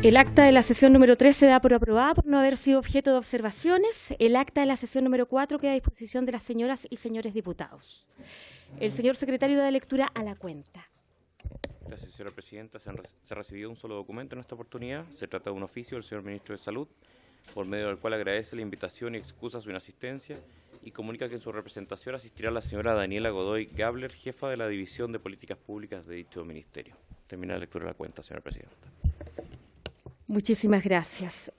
El acta de la sesión número 3 se da por aprobada por no haber sido objeto de observaciones. El acta de la sesión número 4 queda a disposición de las señoras y señores diputados. El señor secretario da lectura a la cuenta. Gracias, señora presidenta. Se ha recibido un solo documento en esta oportunidad. Se trata de un oficio del señor ministro de Salud, por medio del cual agradece la invitación y excusa su inasistencia y comunica que en su representación asistirá la señora Daniela Godoy Gabler, jefa de la División de Políticas Públicas de dicho ministerio. Termina la lectura de la cuenta, señora presidenta. Muchísimas gracias.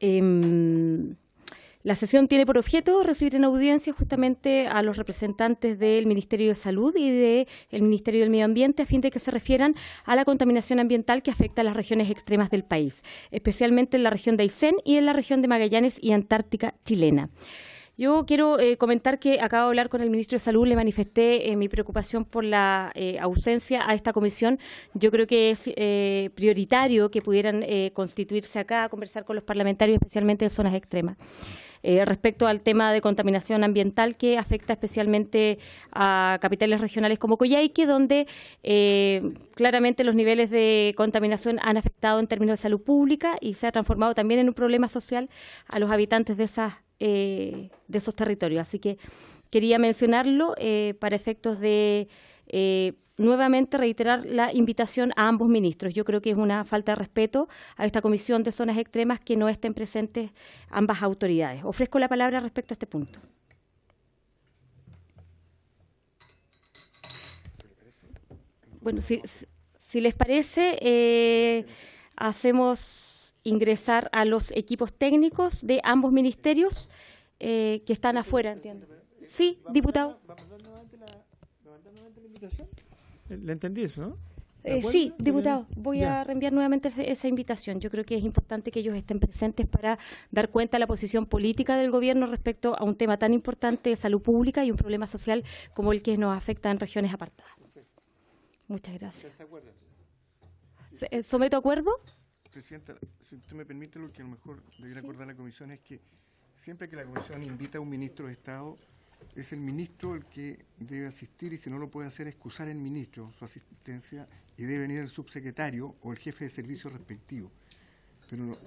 La sesión tiene por objeto recibir en audiencia justamente a los representantes del Ministerio de Salud y del Ministerio del Medio Ambiente a fin de que se refieran a la contaminación ambiental que afecta a las regiones extremas del país, especialmente en la región de Aysén y en la región de Magallanes y Antártica chilena. Yo quiero comentar que acabo de hablar con el ministro de Salud, le manifesté mi preocupación por la ausencia a esta comisión. Yo creo que es prioritario que pudieran constituirse acá, conversar con los parlamentarios, especialmente de zonas extremas. Respecto al tema de contaminación ambiental que afecta especialmente a capitales regionales como Coyhaique, donde claramente los niveles de contaminación han afectado en términos de salud pública y se ha transformado también en un problema social a los habitantes de esos territorios. Así que quería mencionarlo para efectos de nuevamente reiterar la invitación a ambos ministros. Yo creo que es una falta de respeto a esta comisión de zonas extremas que no estén presentes ambas autoridades. Ofrezco la palabra respecto a este punto. Bueno, si les parece, hacemos ingresar a los equipos técnicos de ambos ministerios que están afuera, entiendo. Sí, diputado. ¿Va a mandar nuevamente la invitación? ¿Le entendí eso, no? Sí, diputado, voy a reenviar nuevamente esa invitación. Yo creo que es importante que ellos estén presentes para dar cuenta de la posición política del gobierno respecto a un tema tan importante de salud pública y un problema social como el que nos afecta en regiones apartadas. Muchas gracias. ¿Se acuerdan? ¿Someto acuerdo? Presidenta, si usted me permite, lo que a lo mejor debería acordar la comisión es que siempre que la comisión invita a un ministro de Estado, es el ministro el que debe asistir y si no lo puede hacer, excusar el ministro su asistencia y debe venir el subsecretario o el jefe de servicio respectivo. Pero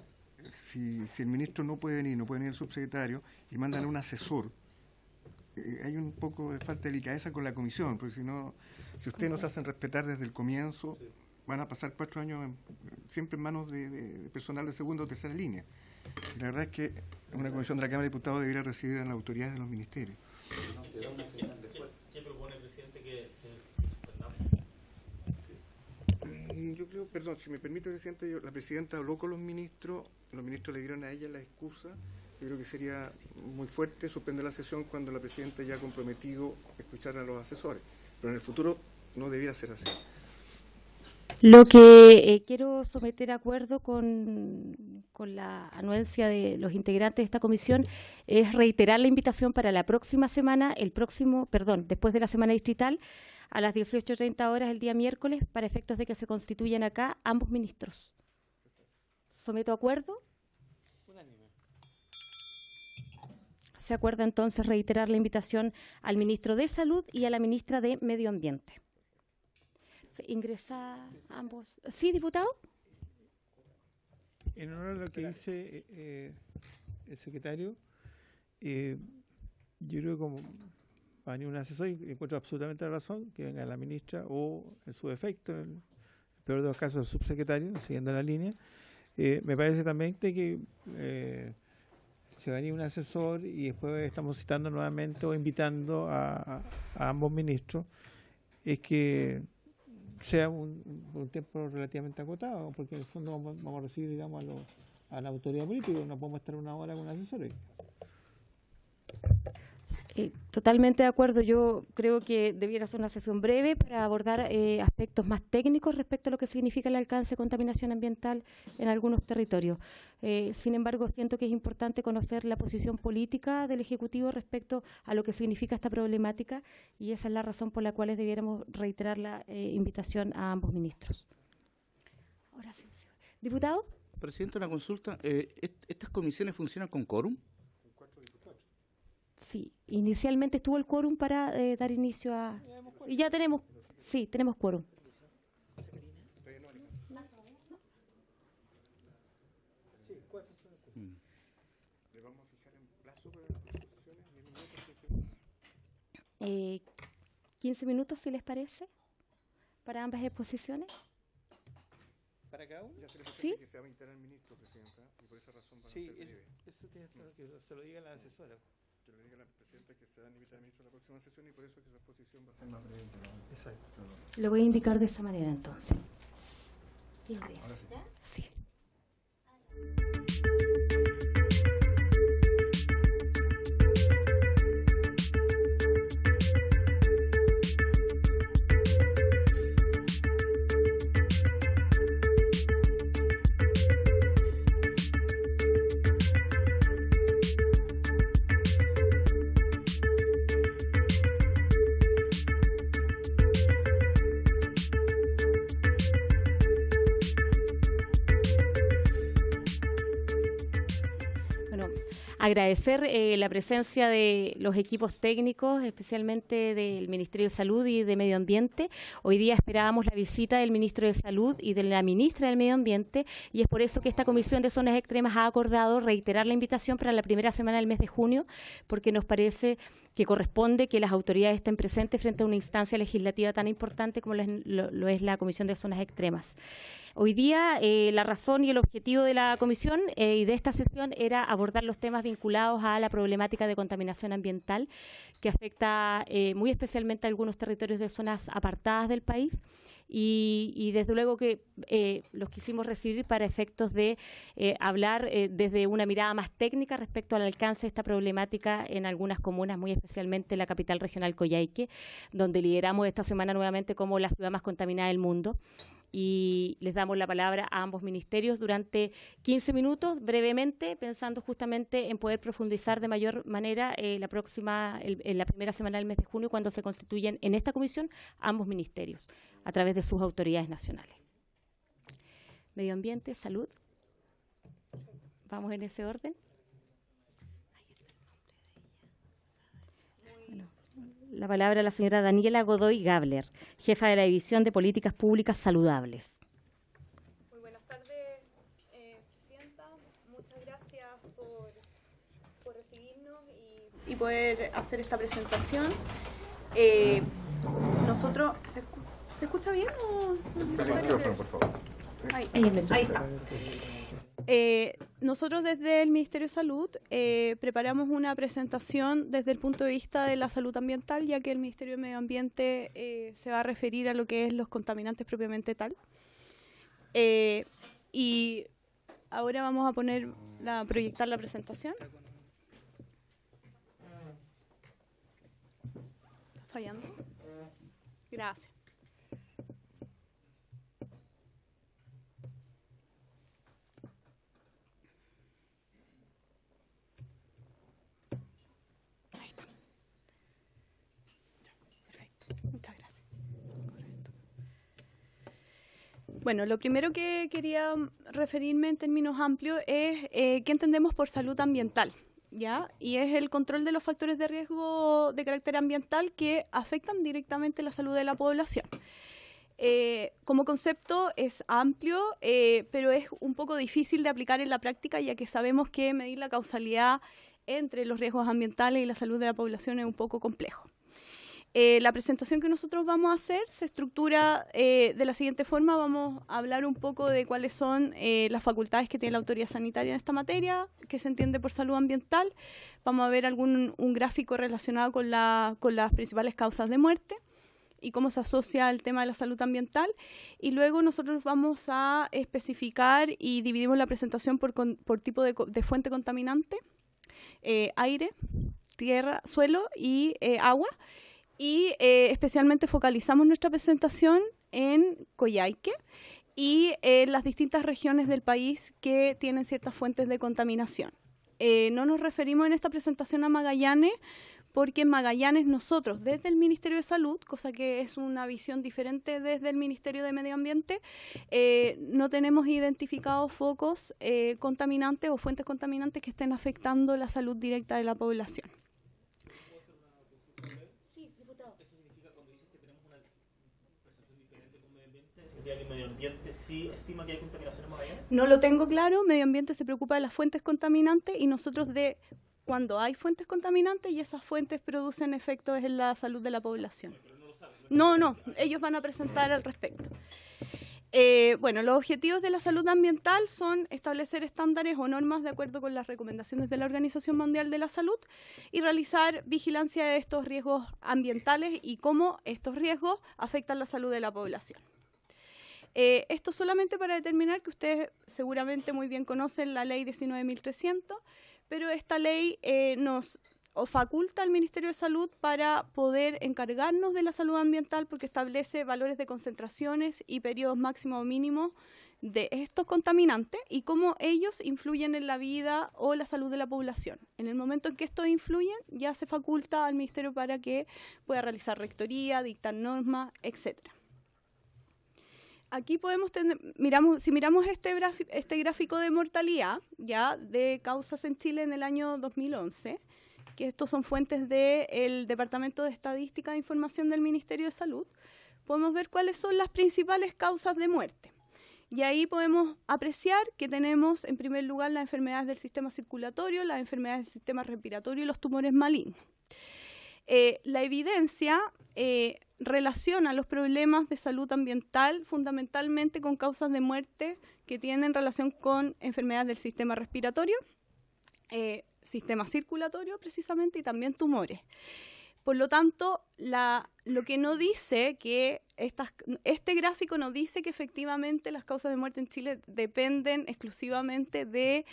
si el ministro no puede venir el subsecretario y mandan a un asesor, hay un poco de falta de delicadeza con la comisión, porque si ustedes no se hacen respetar desde el comienzo, van a pasar 4 años siempre en manos de personal de segunda o tercera línea. Y la verdad es que una comisión de la Cámara de Diputados debería recibir a las autoridades de los ministerios. ¿Qué propone el presidente que suspendamos? Yo creo, perdón, si me permite, presidente, la presidenta habló con los ministros le dieron a ella la excusa. Yo creo que sería muy fuerte suspender la sesión cuando la presidenta ya ha comprometido escuchar a los asesores, pero en el futuro no debiera ser así. Lo que quiero someter a acuerdo con la anuencia de los integrantes de esta comisión es reiterar la invitación para la próxima semana, después de la semana distrital, a las 18:30 horas el día miércoles, para efectos de que se constituyan acá ambos ministros. ¿Someto a acuerdo? Unánime. Se acuerda entonces reiterar la invitación al ministro de Salud y a la ministra de Medio Ambiente. ¿Ingresa ambos? ¿Sí, diputado? En honor a lo que dice el secretario, yo creo que como va a venir un asesor, y encuentro absolutamente la razón, que venga la ministra o, en su defecto, en el peor de los casos, el subsecretario, siguiendo la línea. Me parece también que se va a venir un asesor y después estamos citando nuevamente o invitando a ambos ministros, es que sea un tiempo relativamente acotado, porque en el fondo vamos a recibir, digamos, a la autoridad política, no podemos estar 1 hora con asesores. Totalmente de acuerdo. Yo creo que debiera ser una sesión breve para abordar aspectos más técnicos respecto a lo que significa el alcance de contaminación ambiental en algunos territorios. Sin embargo, siento que es importante conocer la posición política del Ejecutivo respecto a lo que significa esta problemática y esa es la razón por la cual debiéramos reiterar la invitación a ambos ministros. Ahora sí. ¿Diputado? Presidente, una consulta. ¿Estas comisiones funcionan con quórum? Sí, inicialmente estuvo el quórum para dar inicio a... Y ya tenemos quórum. ¿Le vamos a fijar en plazo para las exposiciones? 10 minutos, 15 minutos. 15 minutos, si les parece, para ambas exposiciones. ¿Para cada uno? Ya se le presenta ¿Sí? que se va a integrar el ministro, Presidenta, y por esa razón van a Sí, ser breves. eso tiene que se lo diga la asesora. Que le diga a la Presidenta que se van a invitar al ministro a la próxima sesión y por eso que su exposición va a ser más breve. Exacto. Lo voy a indicar de esa manera, entonces. Ahora sí. Sí. Agradecer la presencia de los equipos técnicos, especialmente del Ministerio de Salud y de Medio Ambiente. Hoy día esperábamos la visita del Ministro de Salud y de la Ministra del Medio Ambiente, y es por eso que esta Comisión de Zonas Extremas ha acordado reiterar la invitación para la primera semana del mes de junio, porque nos parece que corresponde que las autoridades estén presentes frente a una instancia legislativa tan importante como lo es la Comisión de Zonas Extremas. Hoy día la razón y el objetivo de la comisión y de esta sesión era abordar los temas vinculados a la problemática de contaminación ambiental que afecta muy especialmente a algunos territorios de zonas apartadas del país. Y desde luego que los quisimos recibir para efectos de hablar desde una mirada más técnica respecto al alcance de esta problemática en algunas comunas, muy especialmente la capital regional Coyhaique, donde lideramos esta semana nuevamente como la ciudad más contaminada del mundo. Y les damos la palabra a ambos ministerios durante 15 minutos, brevemente, pensando justamente en poder profundizar de mayor manera en la primera semana del mes de junio, cuando se constituyen en esta comisión ambos ministerios, a través de sus autoridades nacionales. Medio Ambiente, Salud. Vamos en ese orden. La palabra a la señora Daniela Godoy Gabler, jefa de la División de Políticas Públicas Saludables. Muy buenas tardes, Presidenta. Muchas gracias por recibirnos y poder hacer esta presentación. Nosotros, ¿se escucha bien o no es necesario que- por favor. Ahí está. Nosotros desde el Ministerio de Salud preparamos una presentación desde el punto de vista de la salud ambiental, ya que el Ministerio de Medio Ambiente se va a referir a lo que es los contaminantes propiamente tal. Y ahora vamos a proyectar la presentación. ¿Está fallando? Gracias. Muchas gracias. Correcto. Bueno, lo primero que quería referirme en términos amplios es qué entendemos por salud ambiental, ¿ya? Y es el control de los factores de riesgo de carácter ambiental que afectan directamente la salud de la población. Como concepto es amplio, pero es un poco difícil de aplicar en la práctica, ya que sabemos que medir la causalidad entre los riesgos ambientales y la salud de la población es un poco complejo. La presentación que nosotros vamos a hacer se estructura de la siguiente forma. Vamos a hablar un poco de cuáles son las facultades que tiene la autoridad sanitaria en esta materia, qué se entiende por salud ambiental. Vamos a ver un gráfico relacionado con las principales causas de muerte y cómo se asocia el tema de la salud ambiental. Y luego nosotros vamos a especificar y dividimos la presentación por tipo de fuente contaminante, aire, tierra, suelo y agua. Y especialmente focalizamos nuestra presentación en Coyhaique y en las distintas regiones del país que tienen ciertas fuentes de contaminación. No nos referimos en esta presentación a Magallanes, porque en Magallanes nosotros, desde el Ministerio de Salud, cosa que es una visión diferente desde el Ministerio de Medio Ambiente, no tenemos identificados focos contaminantes o fuentes contaminantes que estén afectando la salud directa de la población. significa que medio ambiente sí estima que hay contaminación en Magallanes? No lo tengo claro, medio ambiente se preocupa de las fuentes contaminantes y nosotros de cuando hay fuentes contaminantes y esas fuentes producen efectos en la salud de la población. No, ellos van a presentar al respecto. Bueno, los objetivos de la salud ambiental son establecer estándares o normas de acuerdo con las recomendaciones de la Organización Mundial de la Salud y realizar vigilancia de estos riesgos ambientales y cómo estos riesgos afectan la salud de la población. Esto solamente para determinar que ustedes seguramente muy bien conocen la ley 19.300, pero esta ley nos faculta al Ministerio de Salud para poder encargarnos de la salud ambiental porque establece valores de concentraciones y periodos máximos o mínimos de estos contaminantes y cómo ellos influyen en la vida o la salud de la población. En el momento en que estos influyen, ya se faculta al Ministerio para que pueda realizar rectoría, dictar normas, etcétera. Aquí podemos tener, si miramos este gráfico de mortalidad, ya de causas en Chile en el año 2011, que estos son fuentes del Departamento de Estadística e Información del Ministerio de Salud, podemos ver cuáles son las principales causas de muerte. Y ahí podemos apreciar que tenemos, en primer lugar, las enfermedades del sistema circulatorio, las enfermedades del sistema respiratorio y los tumores malignos. La evidencia relaciona los problemas de salud ambiental fundamentalmente con causas de muerte que tienen relación con enfermedades del sistema respiratorio, sistema circulatorio precisamente y también tumores. Por lo tanto, lo que no dice que este gráfico no dice que efectivamente las causas de muerte en Chile dependen exclusivamente de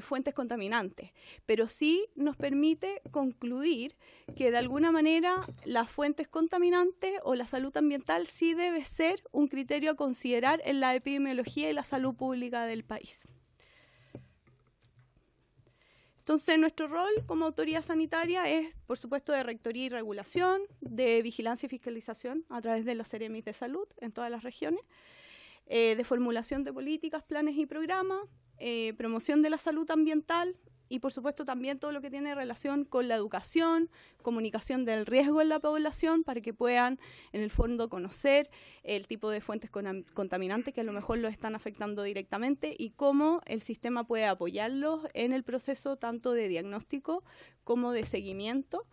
fuentes contaminantes, pero sí nos permite concluir que de alguna manera las fuentes contaminantes o la salud ambiental sí debe ser un criterio a considerar en la epidemiología y la salud pública del país. Entonces, nuestro rol como autoridad sanitaria es, por supuesto, de rectoría y regulación, de vigilancia y fiscalización a través de los CEREMIS de salud en todas las regiones, de formulación de políticas, planes y programas, promoción de la salud ambiental y, por supuesto, también todo lo que tiene relación con la educación, comunicación del riesgo en la población para que puedan, en el fondo, conocer el tipo de fuentes contaminantes que a lo mejor los están afectando directamente y cómo el sistema puede apoyarlos en el proceso tanto de diagnóstico como de seguimiento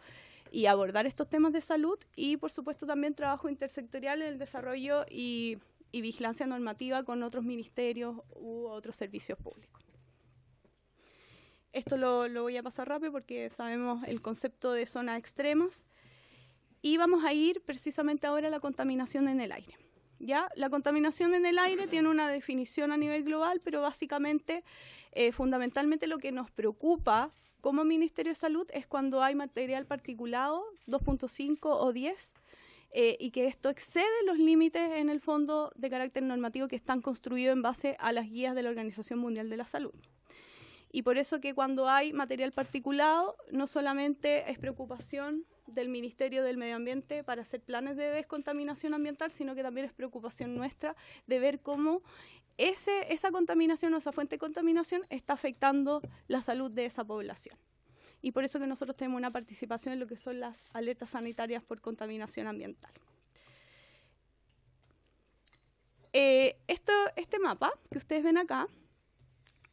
y abordar estos temas de salud y, por supuesto, también trabajo intersectorial en el desarrollo y vigilancia normativa con otros ministerios u otros servicios públicos. Esto lo voy a pasar rápido porque sabemos el concepto de zonas extremas y vamos a ir precisamente ahora a la contaminación en el aire. ¿Ya? La contaminación en el aire tiene una definición a nivel global, pero básicamente, fundamentalmente lo que nos preocupa como Ministerio de Salud es cuando hay material particulado 2.5 o 10 y que esto excede los límites en el fondo de carácter normativo que están construidos en base a las guías de la Organización Mundial de la Salud. Y por eso que cuando hay material particulado, no solamente es preocupación del Ministerio del Medio Ambiente para hacer planes de descontaminación ambiental, sino que también es preocupación nuestra de ver cómo esa contaminación o esa fuente de contaminación está afectando la salud de esa población. Y por eso que nosotros tenemos una participación en lo que son las alertas sanitarias por contaminación ambiental. Este mapa que ustedes ven acá,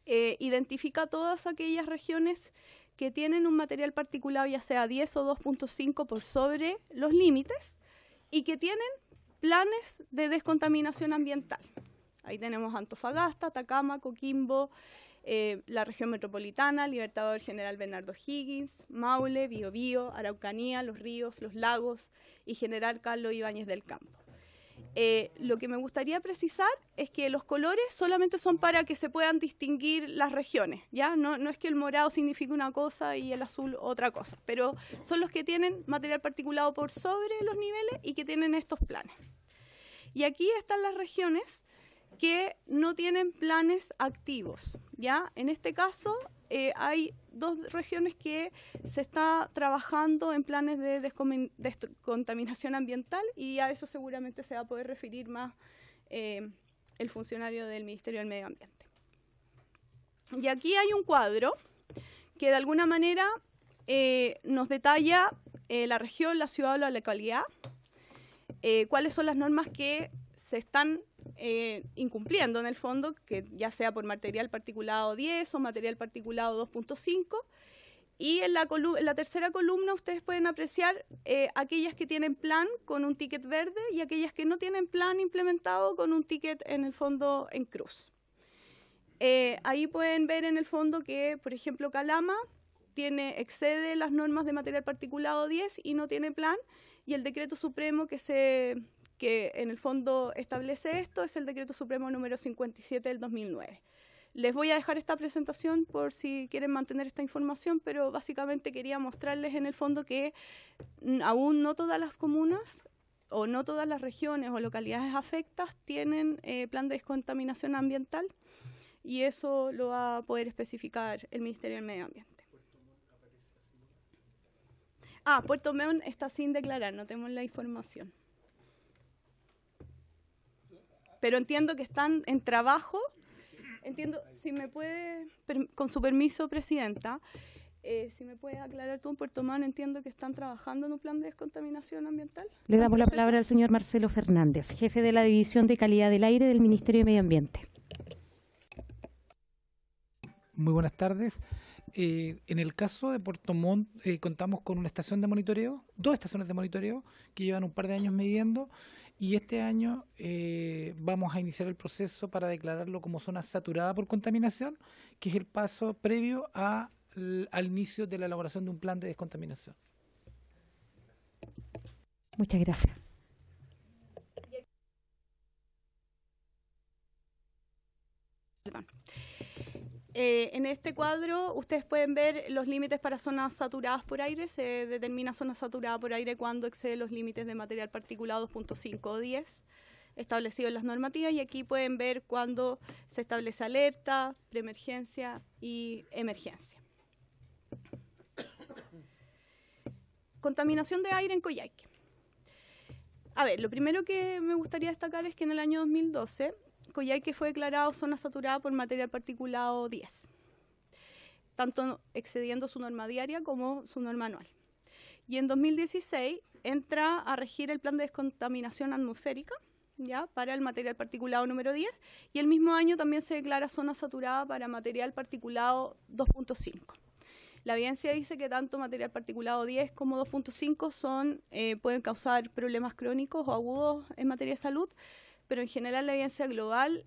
identifica todas aquellas regiones que tienen un material particulado ya sea 10 o 2.5 por sobre los límites y que tienen planes de descontaminación ambiental. Ahí tenemos Antofagasta, Atacama, Coquimbo, la región metropolitana, Libertador General Bernardo Higgins, Maule, Biobío, Araucanía, Los Ríos, Los Lagos y General Carlos Ibáñez del Campo. Lo que me gustaría precisar es que los colores solamente son para que se puedan distinguir las regiones, ¿ya? No es que el morado signifique una cosa y el azul otra cosa, pero son los que tienen material particulado por sobre los niveles y que tienen estos planes. Y aquí están las regiones que no tienen planes activos, ¿ya? En este caso hay dos regiones que se está trabajando en planes de descontaminación ambiental y a eso seguramente se va a poder referir más el funcionario del Ministerio del Medio Ambiente. Y aquí hay un cuadro que de alguna manera nos detalla la región, la ciudad o la localidad, cuáles son las normas que se están incumpliendo en el fondo, que ya sea por material particulado 10 o material particulado 2.5. Y en la tercera columna ustedes pueden apreciar aquellas que tienen plan con un ticket verde y aquellas que no tienen plan implementado con un ticket en el fondo en cruz. Ahí pueden ver en el fondo que, por ejemplo, Calama excede las normas de material particulado 10 y no tiene plan, y el decreto supremo que en el fondo establece esto es el decreto supremo número 57 del 2009. Les voy a dejar esta presentación por si quieren mantener esta información, pero básicamente quería mostrarles en el fondo que aún no todas las comunas o no todas las regiones o localidades afectadas tienen plan de descontaminación ambiental, y eso lo va a poder especificar el Ministerio del Medio Ambiente. Puerto Montt está sin declarar, no tenemos la información. Pero entiendo que están en trabajo. Entiendo, si me puede, con su permiso, Presidenta, si me puede aclarar tú en Puerto Montt, entiendo que están trabajando en un plan de descontaminación ambiental. Le damos la palabra al señor Marcelo Fernández, jefe de la División de Calidad del Aire del Ministerio de Medio Ambiente. Muy buenas tardes. En el caso de Puerto Montt contamos con una estación de monitoreo, 2 estaciones de monitoreo que llevan un par de años midiendo, y este año vamos a iniciar el proceso para declararlo como zona saturada por contaminación, que es el paso previo al inicio de la elaboración de un plan de descontaminación. Muchas gracias. En este cuadro ustedes pueden ver los límites para zonas saturadas por aire. Se determina zona saturada por aire cuando excede los límites de material particulado 2.5 o 10 establecidos en las normativas, y aquí pueden ver cuando se establece alerta, preemergencia y emergencia. Contaminación de aire en Coyhaique. A ver, lo primero que me gustaría destacar es que en el año 2012 Coyhaique fue declarado zona saturada por material particulado 10, tanto excediendo su norma diaria como su norma anual. Y en 2016 entra a regir el plan de descontaminación atmosférica, ¿ya?, para el material particulado número 10, y el mismo año también se declara zona saturada para material particulado 2.5. La evidencia dice que tanto material particulado 10 como 2.5 pueden causar problemas crónicos o agudos en materia de salud, pero en general la evidencia global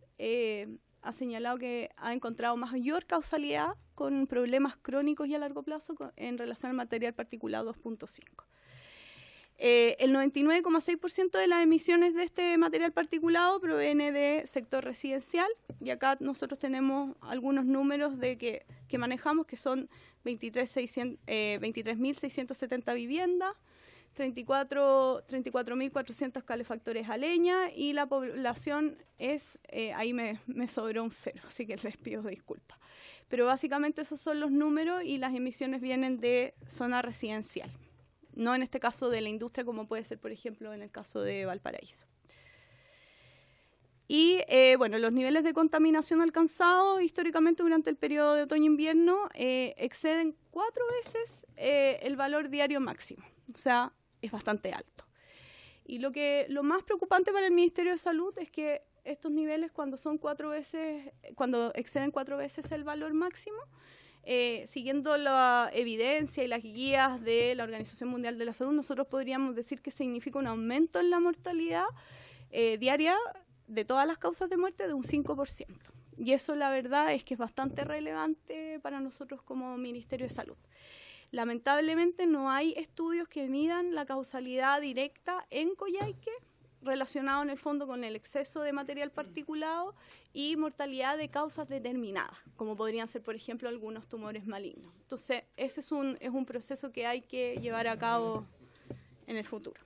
ha señalado que ha encontrado mayor causalidad con problemas crónicos y a largo plazo en relación al material particulado 2.5. El 99,6% de las emisiones de este material particulado proviene de sector residencial, y acá nosotros tenemos algunos números que manejamos, que son 23.670 viviendas, 34.400 calefactores a leña, y la población es, ahí me sobró un 0, así que les pido disculpas. Pero básicamente esos son los números, y las emisiones vienen de zona residencial, no en este caso de la industria, como puede ser, por ejemplo, en el caso de Valparaíso. Y bueno, los niveles de contaminación alcanzados históricamente durante el periodo de otoño-invierno exceden 4 veces el valor diario máximo, o sea, es bastante alto. Y lo más preocupante para el Ministerio de Salud es que estos niveles, cuando exceden 4 veces el valor máximo, siguiendo la evidencia y las guías de la Organización Mundial de la Salud, nosotros podríamos decir que significa un aumento en la mortalidad diaria de todas las causas de muerte de un 5%. Y eso, la verdad, es que es bastante relevante para nosotros como Ministerio de Salud. Lamentablemente no hay estudios que midan la causalidad directa en Coyhaique relacionado en el fondo con el exceso de material particulado y mortalidad de causas determinadas, como podrían ser, por ejemplo, algunos tumores malignos. Entonces, ese es un proceso que hay que llevar a cabo en el futuro.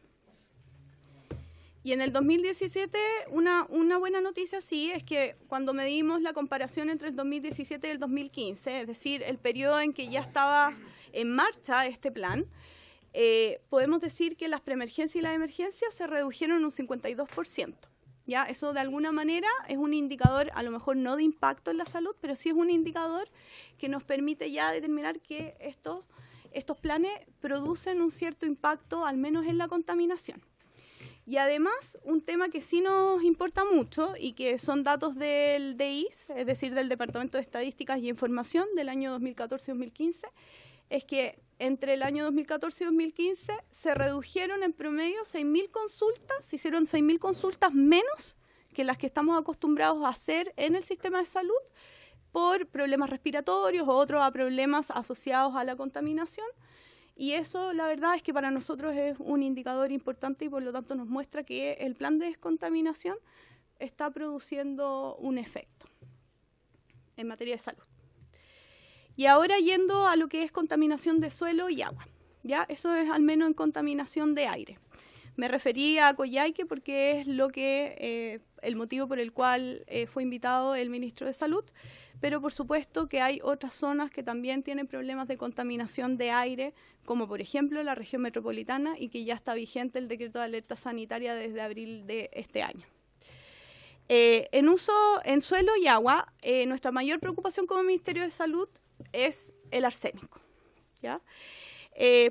Y en el 2017, una buena noticia sí es que cuando medimos la comparación entre el 2017 y el 2015, es decir, el periodo en que ya estaba en marcha este plan, podemos decir que las preemergencias y las emergencias se redujeron en un 52%. ¿Ya? Eso de alguna manera es un indicador, a lo mejor no de impacto en la salud, pero sí es un indicador que nos permite ya determinar que estos planes producen un cierto impacto, al menos en la contaminación. Y además, un tema que sí nos importa mucho y que son datos del DIS, es decir, del Departamento de Estadísticas y Información del año 2014-2015, es que entre el año 2014 y 2015 se redujeron en promedio 6.000 consultas, se hicieron 6.000 consultas menos que las que estamos acostumbrados a hacer en el sistema de salud por problemas respiratorios o otros problemas asociados a la contaminación. Y eso, la verdad, es que para nosotros es un indicador importante y por lo tanto nos muestra que el plan de descontaminación está produciendo un efecto en materia de salud. Y ahora yendo a lo que es contaminación de suelo y agua, ¿ya? Eso es al menos en contaminación de aire. Me referí a Coyhaique porque es el motivo por el cual fue invitado el ministro de Salud, pero por supuesto que hay otras zonas que también tienen problemas de contaminación de aire, como por ejemplo la región metropolitana, y que ya está vigente el decreto de alerta sanitaria desde abril de este año. En suelo y agua, nuestra mayor preocupación como Ministerio de Salud es el arsénico, ¿ya?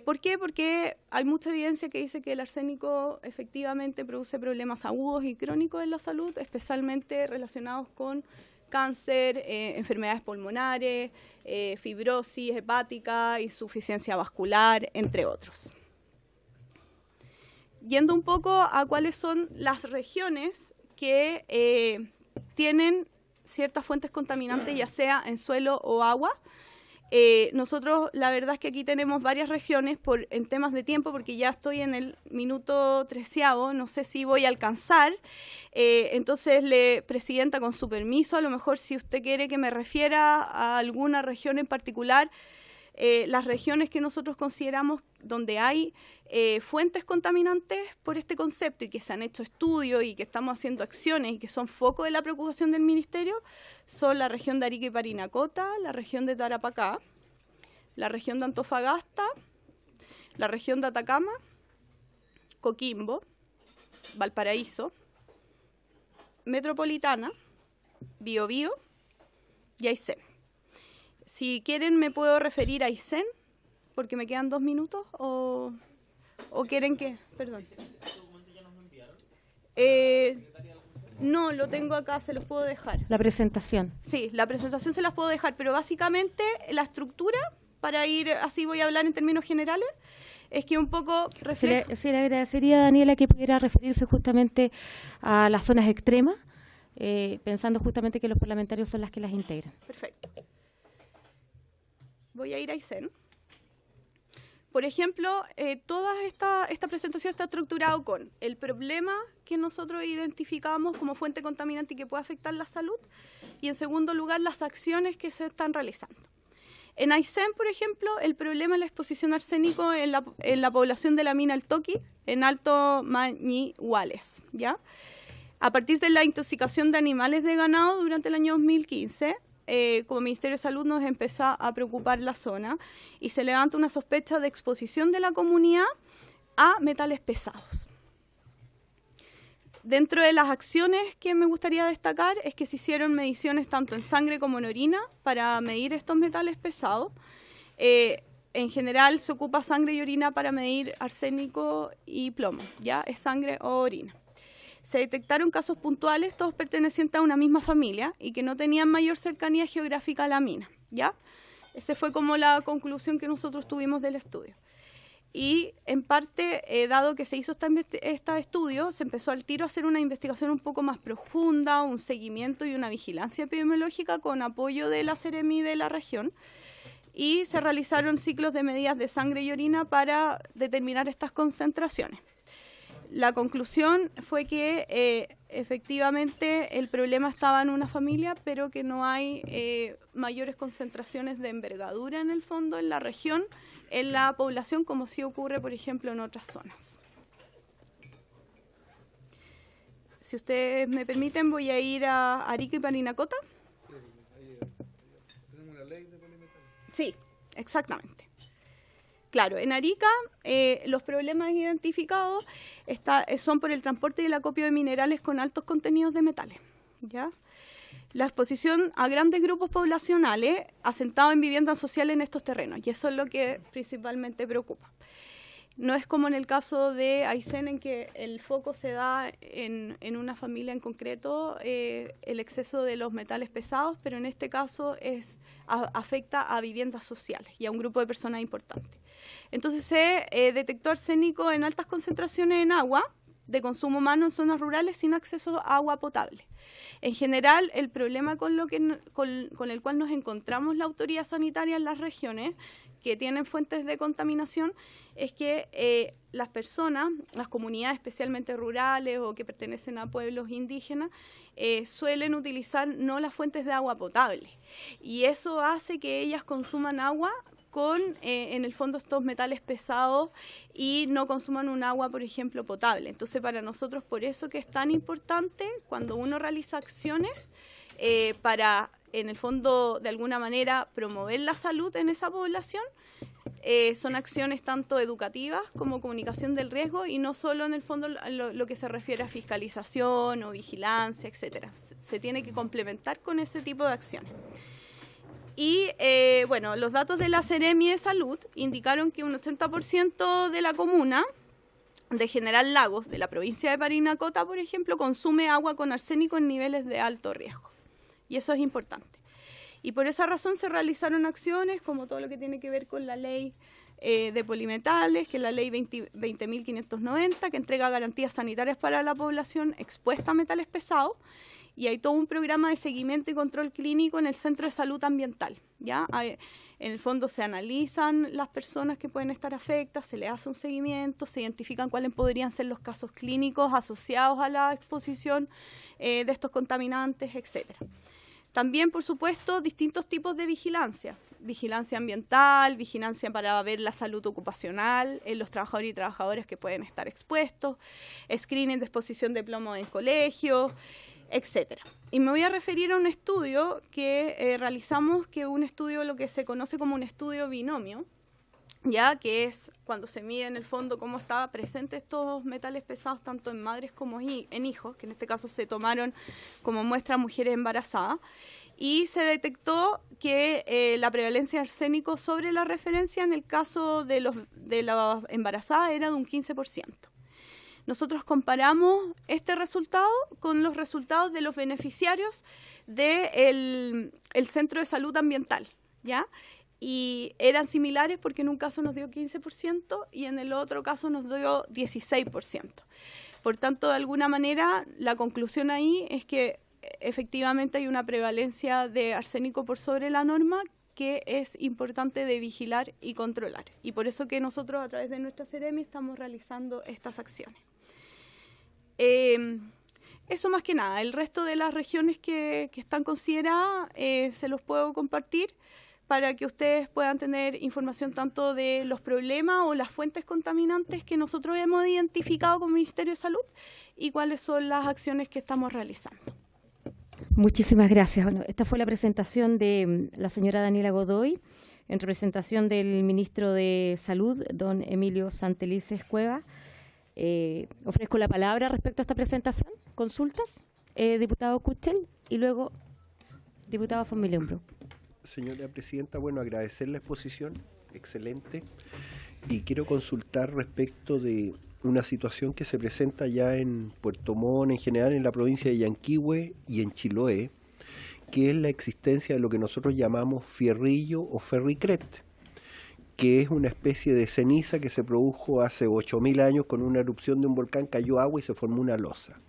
¿Por qué? Porque hay mucha evidencia que dice que el arsénico efectivamente produce problemas agudos y crónicos en la salud, especialmente relacionados con cáncer, enfermedades pulmonares, fibrosis hepática, insuficiencia vascular, entre otros. Yendo un poco a cuáles son las regiones que tienen ciertas fuentes contaminantes, ya sea en suelo o agua. Nosotros la verdad es que aquí tenemos varias regiones en temas de tiempo, porque ya estoy en el minuto 13º, no sé si voy a alcanzar. Entonces, Presidenta, con su permiso, a lo mejor si usted quiere que me refiera a alguna región en particular, las regiones que nosotros consideramos donde hay fuentes contaminantes por este concepto y que se han hecho estudios y que estamos haciendo acciones y que son foco de la preocupación del Ministerio, son la región de Arica y Parinacota, la región de Tarapacá, la región de Antofagasta, la región de Atacama, Coquimbo, Valparaíso, Metropolitana, Biobío y Aysén. Si quieren me puedo referir a Aysén, porque me quedan 2 minutos, o quieren que... Perdón. ¿Ese documento ya nos lo enviaron? No, lo tengo acá, se los puedo dejar. La presentación. Sí, la presentación se las puedo dejar, pero básicamente la estructura, para ir, así voy a hablar en términos generales, es que un poco refleja... Se le agradecería a Daniela que pudiera referirse justamente a las zonas extremas, pensando justamente que los parlamentarios son las que las integran. Perfecto. Voy a ir a Aysén. Por ejemplo, toda esta presentación está estructurada con el problema que nosotros identificamos como fuente contaminante y que puede afectar la salud, y en segundo lugar, las acciones que se están realizando. En Aysén, por ejemplo, el problema es la exposición a arsénico en la población de la mina El Toqui, en Alto Mañiguales, ¿ya? A partir de la intoxicación de animales de ganado durante el año 2015, como Ministerio de Salud nos empezó a preocupar la zona y se levanta una sospecha de exposición de la comunidad a metales pesados. Dentro de las acciones que me gustaría destacar es que se hicieron mediciones tanto en sangre como en orina para medir estos metales pesados. En general se ocupa sangre y orina para medir arsénico y plomo, ¿ya? Es sangre o orina. Se detectaron casos puntuales, todos pertenecientes a una misma familia y que no tenían mayor cercanía geográfica a la mina, ¿ya? Esa fue como la conclusión que nosotros tuvimos del estudio. Y en parte, dado que se hizo este estudio, se empezó al tiro a hacer una investigación un poco más profunda, un seguimiento y una vigilancia epidemiológica con apoyo de la Seremi de la región, y se realizaron ciclos de medidas de sangre y orina para determinar estas concentraciones. La conclusión fue que efectivamente el problema estaba en una familia, pero que no hay mayores concentraciones de envergadura en el fondo en la región, en la población, como sí ocurre, por ejemplo, en otras zonas. Si ustedes me permiten, voy a ir a Arica y Parinacota. ¿Tenemos una ley de polimetales? Sí, exactamente. Claro, en Arica los problemas identificados son por el transporte y el acopio de minerales con altos contenidos de metales, ¿ya? La exposición a grandes grupos poblacionales asentados en viviendas sociales en estos terrenos, y eso es lo que principalmente preocupa. No es como en el caso de Aysén, en que el foco se da en una familia en concreto, el exceso de los metales pesados, pero en este caso afecta a viviendas sociales y a un grupo de personas importante. Entonces se detectó arsénico en altas concentraciones en agua de consumo humano en zonas rurales sin acceso a agua potable. En general, el problema con el cual nos encontramos la autoridad sanitaria en las regiones que tienen fuentes de contaminación es que las personas, las comunidades especialmente rurales o que pertenecen a pueblos indígenas, suelen utilizar no las fuentes de agua potable. Y eso hace que ellas consuman agua con, en el fondo, estos metales pesados y no consuman un agua, por ejemplo, potable. Entonces, para nosotros, por eso que es tan importante cuando uno realiza acciones para, en el fondo, de alguna manera, promover la salud en esa población, son acciones tanto educativas como comunicación del riesgo y no solo, en el fondo, lo que se refiere a fiscalización o vigilancia, etcétera. Se tiene que complementar con ese tipo de acciones. Y, bueno, los datos de la Seremi de Salud indicaron que un 80% de la comuna de General Lagos, de la provincia de Parinacota, por ejemplo, consume agua con arsénico en niveles de alto riesgo. Y eso es importante. Y por esa razón se realizaron acciones como todo lo que tiene que ver con la ley de polimetales, que es la ley 20.590, que entrega garantías sanitarias para la población expuesta a metales pesados. Y hay todo un programa de seguimiento y control clínico en el Centro de Salud Ambiental, ¿ya? En el fondo se analizan las personas que pueden estar afectadas, se les hace un seguimiento, se identifican cuáles podrían ser los casos clínicos asociados a la exposición de estos contaminantes, etcétera. También, por supuesto, distintos tipos de vigilancia. Vigilancia ambiental, vigilancia para ver la salud ocupacional en los trabajadores y trabajadoras que pueden estar expuestos, screening de exposición de plomo en colegios, etcétera. Y me voy a referir a un estudio que realizamos, que es un estudio, lo que se conoce como un estudio binomio, ya que es cuando se mide en el fondo cómo está presente estos metales pesados tanto en madres como en hijos, que en este caso se tomaron como muestra mujeres embarazadas, y se detectó que la prevalencia de arsénico sobre la referencia en el caso de las embarazadas era de un 15%. Nosotros comparamos este resultado con los resultados de los beneficiarios del Centro de Salud Ambiental, ¿ya? Y eran similares porque en un caso nos dio 15% y en el otro caso nos dio 16%. Por tanto, de alguna manera, la conclusión ahí es que efectivamente hay una prevalencia de arsénico por sobre la norma que es importante de vigilar y controlar. Y por eso que nosotros, a través de nuestra Seremi, estamos realizando estas acciones. Eso más que nada. El resto de las regiones que están consideradas se los puedo compartir para que ustedes puedan tener información tanto de los problemas o las fuentes contaminantes que nosotros hemos identificado como Ministerio de Salud y cuáles son las acciones que estamos realizando. Muchísimas gracias. Bueno, esta fue la presentación de la señora Daniela Godoy en representación del ministro de Salud, don Emilio Santelices Cueva. Ofrezco la palabra respecto a esta presentación. ¿Consultas? Diputado Kuchel y luego diputado von Millenburg. Señora Presidenta, bueno, agradecer la exposición, excelente, y quiero consultar respecto de una situación que se presenta ya en Puerto Montt, en general en la provincia de Yanquihue y en Chiloé, que es la existencia de lo que nosotros llamamos fierrillo o ferricret, que es una especie de ceniza que se produjo hace 8.000 años con una erupción de un volcán, cayó agua y se formó una losa.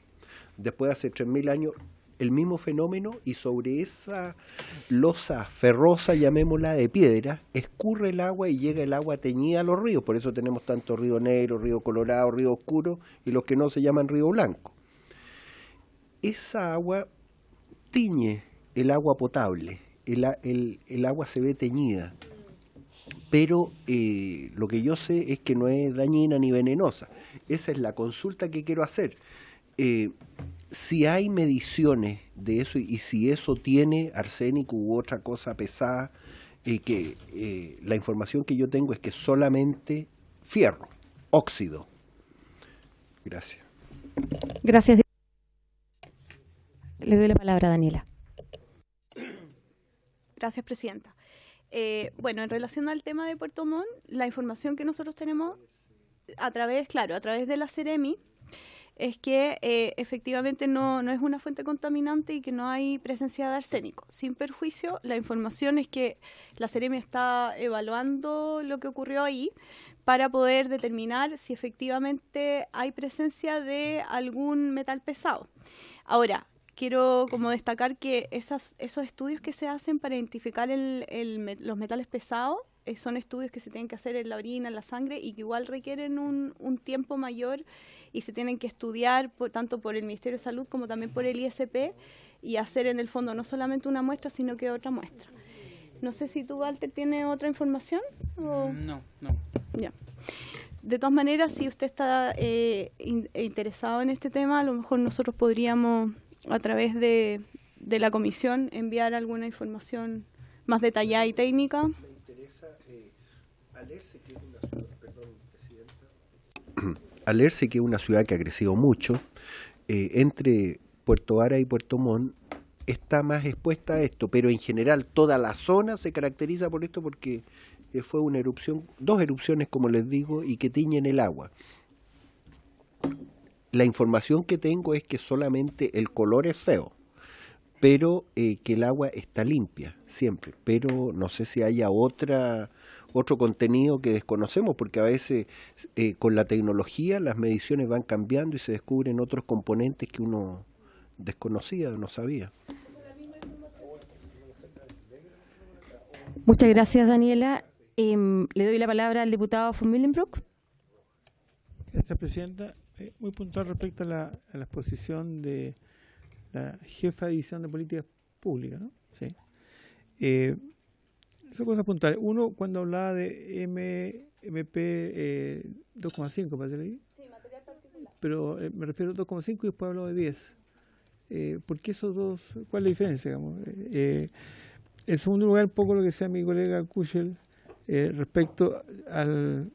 Después, hace 3.000 años, el mismo fenómeno, y sobre esa losa ferrosa, llamémosla, de piedra, escurre el agua y llega el agua teñida a los ríos. Por eso tenemos tanto río negro, río colorado, río oscuro, y los que no se llaman río blanco. Esa agua tiñe el agua potable, el agua se ve teñida. Pero lo que yo sé es que no es dañina ni venenosa. Esa es la consulta que quiero hacer. Si hay mediciones de eso y si eso tiene arsénico u otra cosa pesada, la información que yo tengo es que solamente fierro, óxido. Gracias. Gracias. Le doy la palabra a Daniela. Gracias, Presidenta. Bueno, en relación al tema de Puerto Montt, la información que nosotros tenemos, a través de la Seremi, es que efectivamente no es una fuente contaminante y que no hay presencia de arsénico. Sin perjuicio, la información es que la Seremi está evaluando lo que ocurrió ahí para poder determinar si efectivamente hay presencia de algún metal pesado. Ahora, quiero como destacar que esos estudios que se hacen para identificar los metales pesados son estudios que se tienen que hacer en la orina, en la sangre, y que igual requieren un tiempo mayor y se tienen que estudiar tanto por el Ministerio de Salud como también por el ISP, y hacer en el fondo no solamente una muestra, sino que otra muestra. No sé si tú, Walter, tienes otra información. ¿O? No. Ya. De todas maneras, si usted está interesado en este tema, a lo mejor nosotros podríamos, a través de la comisión, enviar alguna información más detallada y técnica. Me interesa, Alerce, que es una ciudad, perdón, Presidenta. Alerce, que es una ciudad que ha crecido mucho, entre Puerto Vara y Puerto Montt, está más expuesta a esto, pero en general toda la zona se caracteriza por esto porque fue una erupción, 2 erupciones, como les digo, y que tiñen el agua. La información que tengo es que solamente el color es feo, pero que el agua está limpia siempre, pero no sé si haya otro contenido que desconocemos, porque a veces con la tecnología las mediciones van cambiando y se descubren otros componentes que uno desconocía, no sabía. Muchas gracias, Daniela. Le doy la palabra al diputado von Millenbroek. Gracias, Presidenta. Muy puntual respecto a la exposición de la jefa de división de políticas públicas, ¿no? Sí. Son cosas puntuales. Uno, cuando hablaba de MP 2,5, parece que leí. Sí, material particular. Pero me refiero a 2,5 y después hablaba de 10. ¿Por qué esos dos? ¿Cuál es la diferencia, digamos? En segundo lugar, un poco lo que decía mi colega Kuchel respecto al...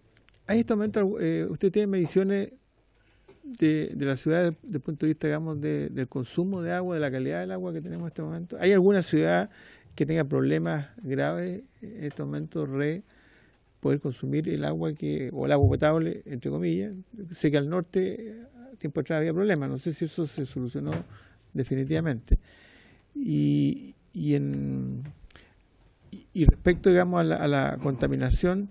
En este momento usted tiene mediciones de la ciudad desde el punto de vista, digamos, del consumo de agua, de la calidad del agua que tenemos en este momento. ¿Hay alguna ciudad que tenga problemas graves en este momento poder consumir el agua o el agua potable, entre comillas? Sé que al norte tiempo atrás había problemas, no sé si eso se solucionó definitivamente. Y respecto, digamos, a la contaminación,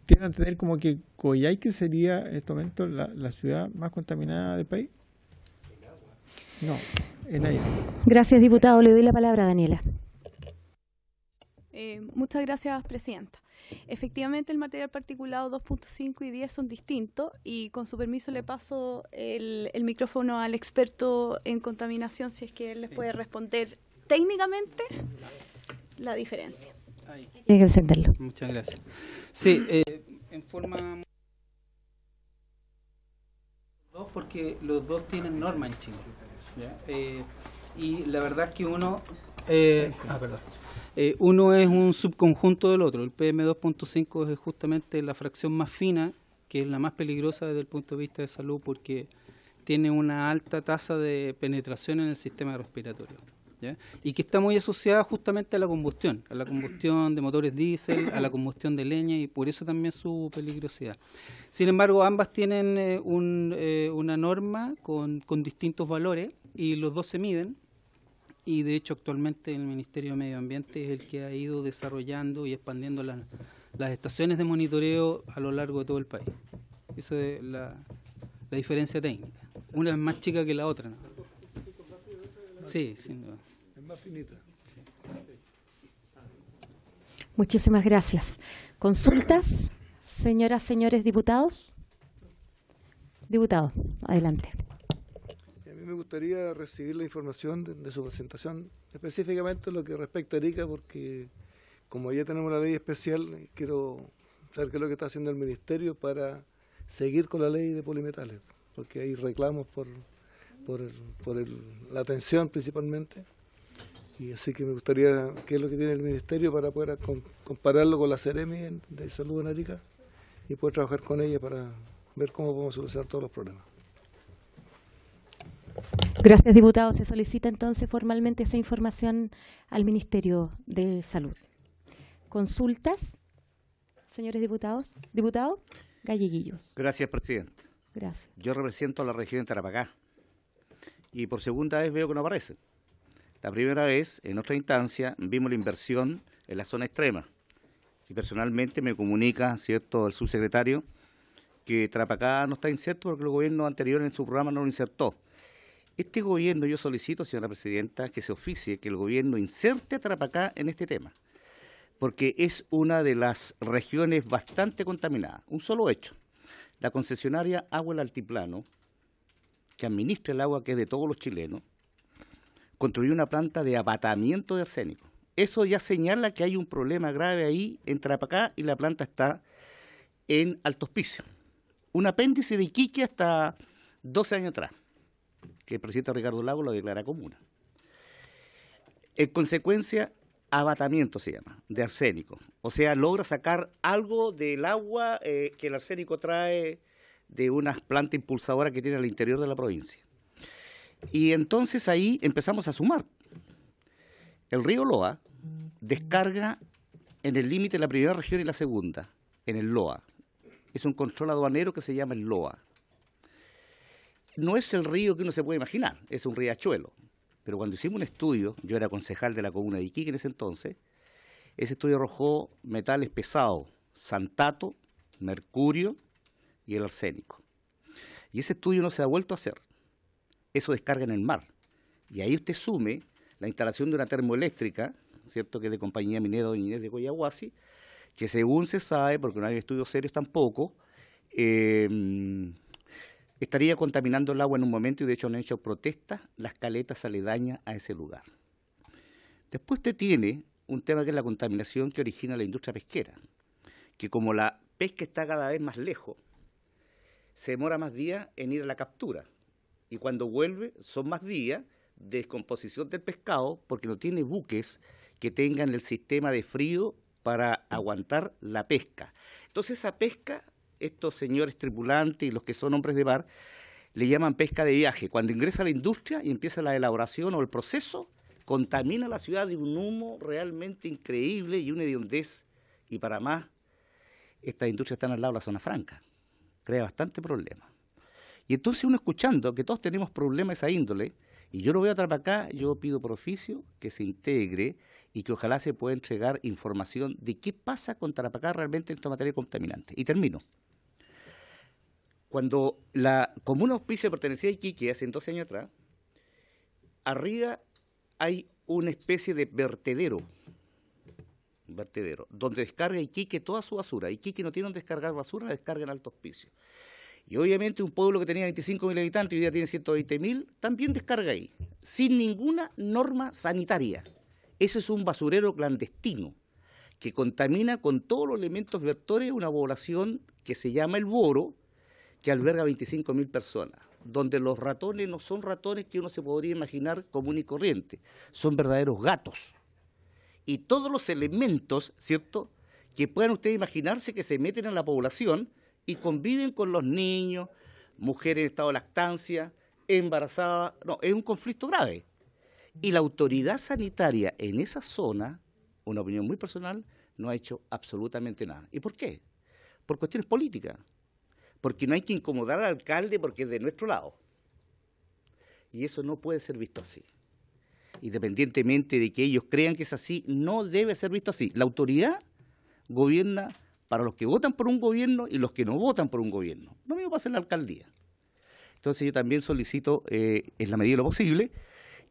tienen a tener como que Coyhaique sería en este momento la ciudad más contaminada del país. No, en ella. Gracias, diputado. Le doy la palabra a Daniela. Muchas gracias, Presidenta. Efectivamente, el material particulado 2.5 y 10 son distintos, y con su permiso le paso el micrófono al experto en contaminación, si es que él les puede responder técnicamente la diferencia. Tiene que encenderlo. Muchas gracias. Sí, en forma... porque los dos tienen norma en Chile. ¿Ya? Y la verdad es que uno... uno es un subconjunto del otro. El PM2.5 es justamente la fracción más fina, que es la más peligrosa desde el punto de vista de salud, porque tiene una alta tasa de penetración en el sistema respiratorio, ¿ya? Y que está muy asociada justamente a la combustión de motores diésel, a la combustión de leña, y por eso también su peligrosidad. Sin embargo, ambas tienen una norma con distintos valores, y los dos se miden. Y de hecho actualmente el Ministerio de Medio Ambiente es el que ha ido desarrollando y expandiendo las estaciones de monitoreo a lo largo de todo el país. Esa es la diferencia técnica. Una es más chica que la otra, ¿no? Sí, sin duda. Es más finita. Muchísimas gracias. ¿Consultas, señoras, señores diputados? Diputado, adelante. A mí me gustaría recibir la información de su presentación, específicamente lo que respecta a Arica, porque como ya tenemos la ley especial, quiero saber qué es lo que está haciendo el Ministerio para seguir con la ley de polimetales, porque hay reclamos por la atención principalmente, y así que me gustaría qué es lo que tiene el Ministerio para poder compararlo con la Seremi de Salud en Arica y poder trabajar con ella para ver cómo podemos solucionar todos los problemas. Gracias, diputado. Se solicita entonces formalmente esa información al Ministerio de Salud. ¿Consultas, señores diputados? ¿Diputado? Galleguillos. Gracias, Presidenta. Gracias. Yo represento a la región de Tarapacá y por segunda vez veo que no aparece. La primera vez, en otra instancia, vimos la inversión en la zona extrema y personalmente me comunica, ¿cierto?, el subsecretario que Tarapacá no está inserto porque el gobierno anterior en su programa no lo insertó. Este gobierno, yo solicito, señora Presidenta, que se oficie que el gobierno inserte a Tarapacá en este tema, porque es una de las regiones bastante contaminadas. Un solo hecho, la concesionaria Agua del Altiplano, que administra el agua que es de todos los chilenos, construyó una planta de abatamiento de arsénico. Eso ya señala que hay un problema grave ahí en Tarapacá y la planta está en Alto Hospicio. Un apéndice de Iquique hasta 12 años atrás, que el presidente Ricardo Lagos lo declara comuna. En consecuencia, abatamiento se llama, de arsénico. O sea, logra sacar algo del agua que el arsénico trae de unas plantas impulsadoras que tiene al interior de la provincia. Y entonces ahí empezamos a sumar. El río Loa descarga en el límite de la primera región y la segunda, en el Loa. Es un control aduanero que se llama el Loa. No es el río que uno se puede imaginar, es un riachuelo. Pero cuando hicimos un estudio, yo era concejal de la comuna de Iquique en ese entonces, ese estudio arrojó metales pesados, santato, mercurio y el arsénico. Y ese estudio no se ha vuelto a hacer. Eso descarga en el mar. Y ahí usted sume la instalación de una termoeléctrica, ¿cierto?, que es de Compañía Minera Doña Inés de Coyahuasi, que según se sabe, porque no hay estudios serios tampoco, estaría contaminando el agua en un momento y de hecho han hecho protestas las caletas aledañas a ese lugar. Después usted tiene un tema que es la contaminación que origina la industria pesquera, que como la pesca está cada vez más lejos, se demora más días en ir a la captura y cuando vuelve son más días de descomposición del pescado porque no tiene buques que tengan el sistema de frío para aguantar la pesca. Entonces esa pesca, estos señores tripulantes y los que son hombres de mar, le llaman pesca de viaje. Cuando ingresa a la industria y empieza la elaboración o el proceso, contamina la ciudad de un humo realmente increíble y una hediondez. Y para más, estas industrias están al lado de la zona franca. Crea bastante problema. Y entonces uno escuchando que todos tenemos problemas de esa índole, y yo lo voy a traer para acá, yo pido por oficio que se integre y que ojalá se pueda entregar información de qué pasa con Tarapacá realmente en esta materia contaminante. Y termino. Cuando la comuna Auspicia pertenecía a Iquique hace 12 años atrás, arriba hay una especie de vertedero, donde descarga Iquique toda su basura. Iquique no tiene donde descargar basura, la descarga en Alto Hospicio. Y obviamente un pueblo que tenía 25.000 habitantes y hoy día tiene 120.000, también descarga ahí, sin ninguna norma sanitaria. Ese es un basurero clandestino que contamina con todos los elementos vectores una población que se llama El Boro, que alberga 25.000 personas, donde los ratones no son ratones que uno se podría imaginar común y corriente, son verdaderos gatos. Y todos los elementos, ¿cierto?, que puedan ustedes imaginarse que se meten en la población y conviven con los niños, mujeres en estado de lactancia, embarazadas. No, es un conflicto grave. Y la autoridad sanitaria en esa zona, una opinión muy personal, no ha hecho absolutamente nada. ¿Y por qué? Por cuestiones políticas. Porque no hay que incomodar al alcalde porque es de nuestro lado. Y eso no puede ser visto así. Independientemente de que ellos crean que es así, no debe ser visto así. La autoridad gobierna para los que votan por un gobierno y los que no votan por un gobierno. Lo mismo pasa en la alcaldía. Entonces yo también solicito, en la medida de lo posible,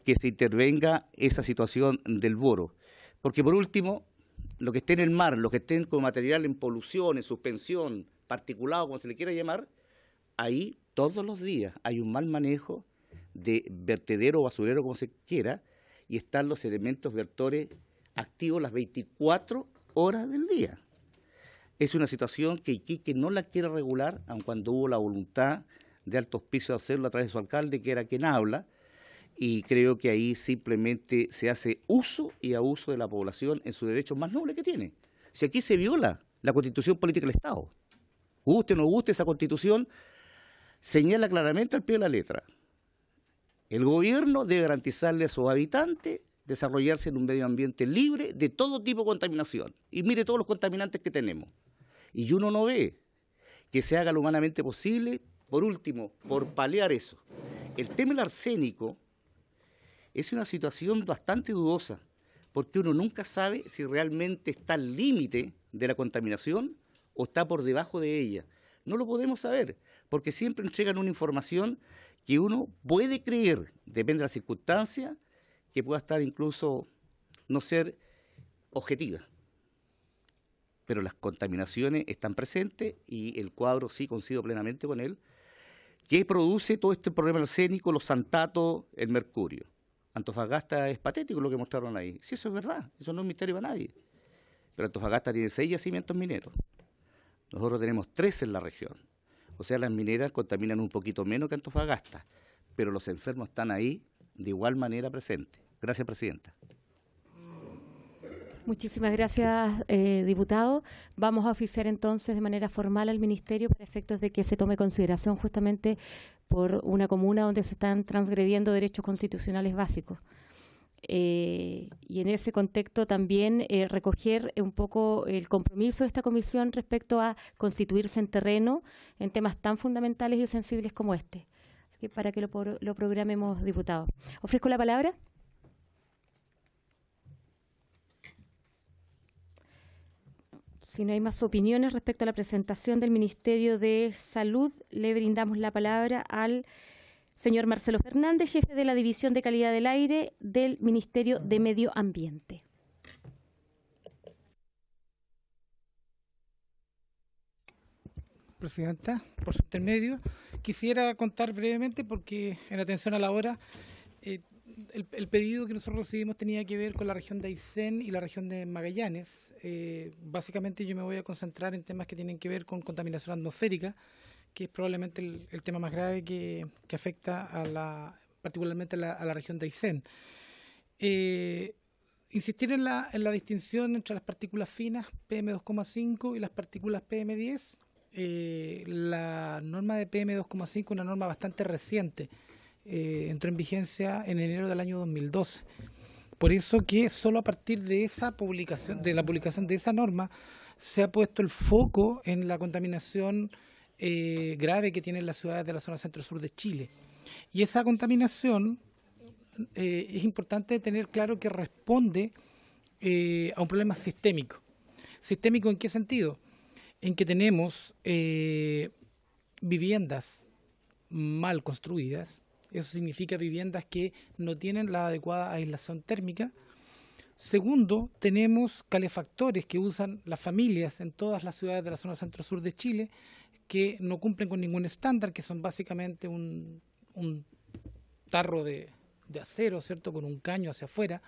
que se intervenga esa situación del Boro. Porque por último, lo que esté en el mar, lo que estén con material en polución, en suspensión, particulado, como se le quiera llamar, ahí todos los días hay un mal manejo de vertedero o basurero, como se quiera, y están los elementos vertores activos las 24 horas del día. Es una situación que Iquique no la quiere regular, aun cuando hubo la voluntad de Alto Hospicio de hacerlo a través de su alcalde, que era quien habla, y creo que ahí simplemente se hace uso y abuso de la población en sus derechos más nobles que tiene. Si aquí se viola la Constitución Política del Estado, guste o no guste, esa Constitución señala claramente al pie de la letra. El gobierno debe garantizarle a sus habitantes desarrollarse en un medio ambiente libre de todo tipo de contaminación. Y mire todos los contaminantes que tenemos. Y uno no ve que se haga lo humanamente posible. Por último, por paliar eso, el tema del arsénico es una situación bastante dudosa, porque uno nunca sabe si realmente está al límite de la contaminación o está por debajo de ella. No lo podemos saber, porque siempre entregan una información que uno puede creer, depende de las circunstancias, que pueda estar incluso no ser objetiva. Pero las contaminaciones están presentes y el cuadro sí coincido plenamente con él, que produce todo este problema arsénico, los santatos, el mercurio. Antofagasta es patético lo que mostraron ahí. Sí, eso es verdad, eso no es misterio para nadie. Pero Antofagasta tiene 6 yacimientos mineros. Nosotros tenemos 3 en la región. O sea, las mineras contaminan un poquito menos que Antofagasta, pero los enfermos están ahí de igual manera presentes. Gracias, Presidenta. Muchísimas gracias, diputado. Vamos a oficiar entonces de manera formal al Ministerio para efectos de que se tome consideración justamente por una comuna donde se están transgrediendo derechos constitucionales básicos. Y en ese contexto también recoger un poco el compromiso de esta comisión respecto a constituirse en terreno en temas tan fundamentales y sensibles como este. Así que para que lo programemos, diputado. Ofrezco la palabra. Si no hay más opiniones respecto a la presentación del Ministerio de Salud, le brindamos la palabra al señor Marcelo Fernández, jefe de la División de Calidad del Aire del Ministerio de Medio Ambiente. Presidenta, por su intermedio, quisiera contar brevemente, porque en atención a la hora, el pedido que nosotros recibimos tenía que ver con la región de Aysén y la región de Magallanes. Básicamente yo me voy a concentrar en temas que tienen que ver con contaminación atmosférica, que es probablemente el tema más grave que afecta particularmente a la región de Aysén. Insistir en la distinción entre las partículas finas PM2,5 y las partículas PM10. La norma de PM2,5 es una norma bastante reciente. Entró en vigencia en enero del año 2012. Por eso que solo a partir de esa publicación, de la publicación de esa norma, se ha puesto el foco en la contaminación grave que tienen las ciudades de la zona centro-sur de Chile. Y esa contaminación es importante tener claro que responde a un problema sistémico. ¿Sistémico en qué sentido? En que tenemos viviendas mal construidas. Eso significa viviendas que no tienen la adecuada aislación térmica. Segundo, tenemos calefactores que usan las familias en todas las ciudades de la zona centro-sur de Chile, que no cumplen con ningún estándar, que son básicamente un tarro de acero, ¿cierto?, con un caño hacia afuera.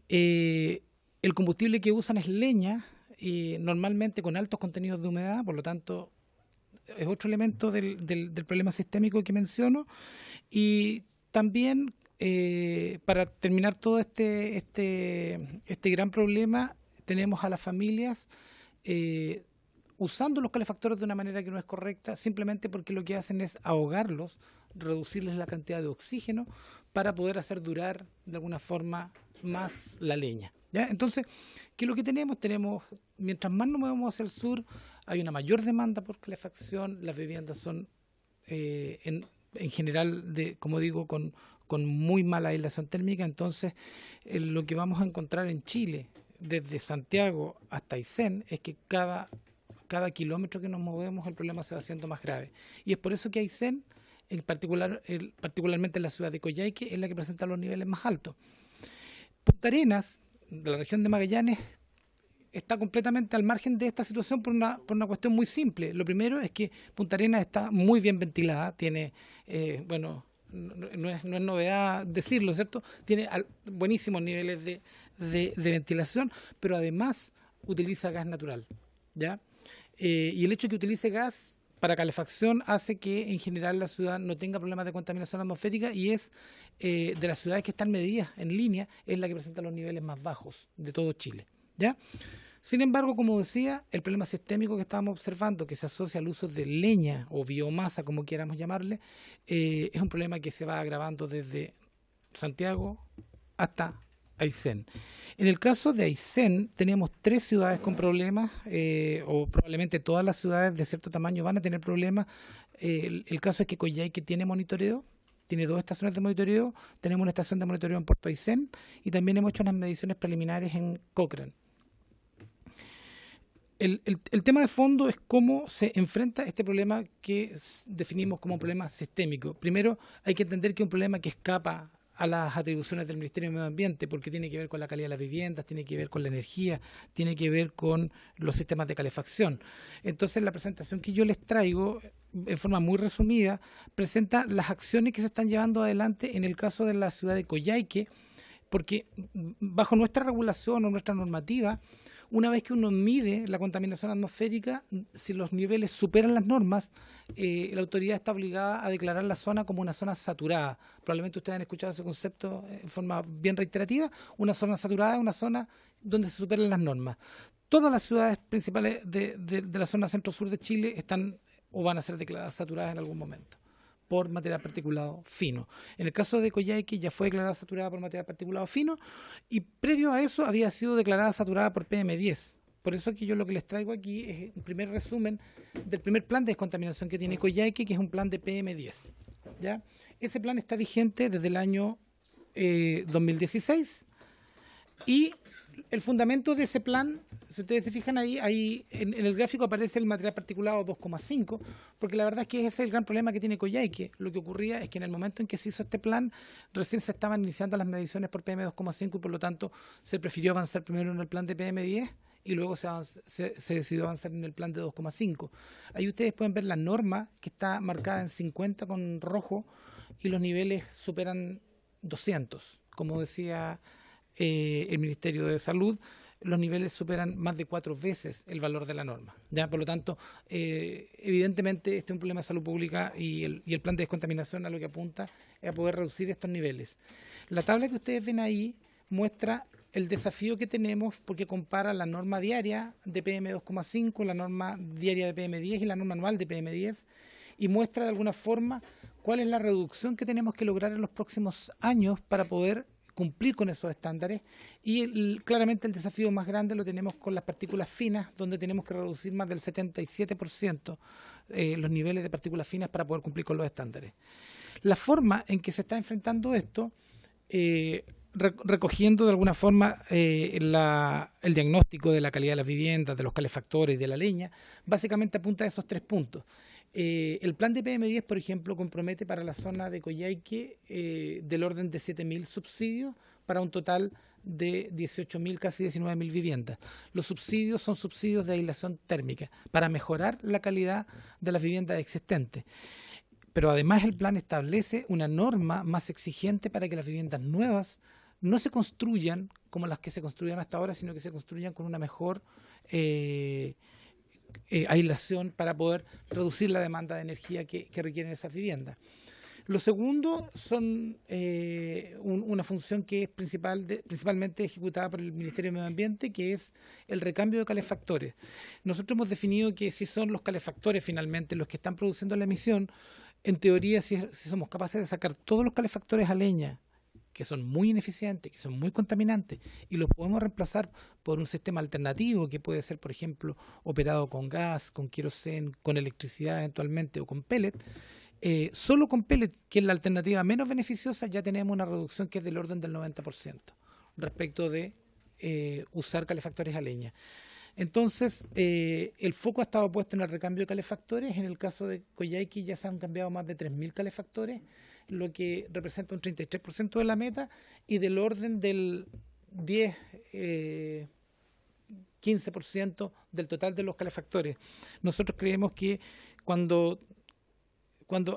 El combustible que usan es leña, y normalmente con altos contenidos de humedad, por lo tanto es otro elemento del problema sistémico que menciono. Y también, para terminar todo este gran problema, tenemos a las familias usando los calefactores de una manera que no es correcta, simplemente porque lo que hacen es ahogarlos, reducirles la cantidad de oxígeno para poder hacer durar de alguna forma más la leña, ¿ya? Entonces, ¿qué es lo que tenemos? Mientras más nos movemos hacia el sur, hay una mayor demanda por calefacción, las viviendas son en general, como digo, con muy mala aislación térmica. Entonces, lo que vamos a encontrar en Chile, desde Santiago hasta Aysén, es que cada kilómetro que nos movemos el problema se va haciendo más grave. Y es por eso que Aysén, particularmente en la ciudad de Coyhaique, es la que presenta los niveles más altos. Punta Arenas, de la región de Magallanes, está completamente al margen de esta situación por una cuestión muy simple. Lo primero es que Punta Arenas está muy bien ventilada, tiene, no es novedad decirlo, ¿cierto? Tiene buenísimos niveles de ventilación, pero además utiliza gas natural, ¿ya? Y el hecho de que utilice gas para calefacción hace que en general la ciudad no tenga problemas de contaminación atmosférica, y es de las ciudades que están medidas en línea, es la que presenta los niveles más bajos de todo Chile, ¿ya? Sin embargo, como decía, el problema sistémico que estábamos observando, que se asocia al uso de leña o biomasa, como quieramos llamarle, es un problema que se va agravando desde Santiago hasta Aysén. En el caso de Aysén, tenemos 3 ciudades con problemas, o probablemente todas las ciudades de cierto tamaño van a tener problemas. El caso es que Coyhaique tiene monitoreo, tiene 2 estaciones de monitoreo, tenemos una estación de monitoreo en Puerto Aysén y también hemos hecho unas mediciones preliminares en Cochrane. El tema de fondo es cómo se enfrenta este problema que definimos como un problema sistémico. Primero, hay que entender que es un problema que escapa a las atribuciones del Ministerio de Medio Ambiente, porque tiene que ver con la calidad de las viviendas, tiene que ver con la energía, tiene que ver con los sistemas de calefacción. Entonces, la presentación que yo les traigo, en forma muy resumida, presenta las acciones que se están llevando adelante en el caso de la ciudad de Coyhaique, porque bajo nuestra regulación o nuestra normativa, una vez que uno mide la contaminación atmosférica, si los niveles superan las normas, la autoridad está obligada a declarar la zona como una zona saturada. Probablemente ustedes han escuchado ese concepto en forma bien reiterativa. Una zona saturada es una zona donde se superan las normas. Todas las ciudades principales de la zona centro-sur de Chile están o van a ser declaradas saturadas en algún momento por material particulado fino. En el caso de Coyhaique ya fue declarada saturada por material particulado fino y previo a eso había sido declarada saturada por PM10. Por eso aquí yo lo que les traigo aquí es un primer resumen del primer plan de descontaminación que tiene Coyhaique, que es un plan de PM10. ¿Ya? Ese plan está vigente desde el año 2016 y el fundamento de ese plan, si ustedes se fijan ahí en el gráfico aparece el material particulado 2,5, porque la verdad es que ese es el gran problema que tiene Coyhaique. Lo que ocurría es que en el momento en que se hizo este plan, recién se estaban iniciando las mediciones por PM2,5 y por lo tanto se prefirió avanzar primero en el plan de PM10 y luego se decidió avanzar en el plan de 2,5. Ahí ustedes pueden ver la norma que está marcada en 50 con rojo y los niveles superan 200, como decía el Ministerio de Salud, los niveles superan más de 4 veces el valor de la norma. ¿Ya? Por lo tanto, evidentemente este es un problema de salud pública y el plan de descontaminación a lo que apunta es a poder reducir estos niveles. La tabla que ustedes ven ahí muestra el desafío que tenemos porque compara la norma diaria de PM2,5, la norma diaria de PM10 y la norma anual de PM10 y muestra de alguna forma cuál es la reducción que tenemos que lograr en los próximos años para poder cumplir con esos estándares y claramente el desafío más grande lo tenemos con las partículas finas, donde tenemos que reducir más del 77% los niveles de partículas finas para poder cumplir con los estándares. La forma en que se está enfrentando esto, recogiendo de alguna forma el diagnóstico de la calidad de las viviendas, de los calefactores y de la leña, básicamente apunta a esos 3 puntos. El plan de PM10, por ejemplo, compromete para la zona de Coyhaique del orden de 7.000 subsidios para un total de 18.000, casi 19.000 viviendas. Los subsidios son subsidios de aislación térmica para mejorar la calidad de las viviendas existentes. Pero además el plan establece una norma más exigente para que las viviendas nuevas no se construyan como las que se construyan hasta ahora, sino que se construyan con una mejor aislación para poder reducir la demanda de energía que requieren esas viviendas. Lo segundo son una función que es principalmente ejecutada por el Ministerio de Medio Ambiente, que es el recambio de calefactores. Nosotros hemos definido que si son los calefactores finalmente los que están produciendo la emisión, en teoría si somos capaces de sacar todos los calefactores a leña, que son muy ineficientes, que son muy contaminantes, y los podemos reemplazar por un sistema alternativo que puede ser, por ejemplo, operado con gas, con queroseno, con electricidad eventualmente o con pellet. Solo con pellet, que es la alternativa menos beneficiosa, ya tenemos una reducción que es del orden del 90% respecto de usar calefactores a leña. Entonces, el foco ha estado puesto en el recambio de calefactores. En el caso de Coyhaique ya se han cambiado más de 3.000 calefactores, lo que representa un 33% de la meta y del orden del 15% del total de los calefactores. Nosotros creemos que cuando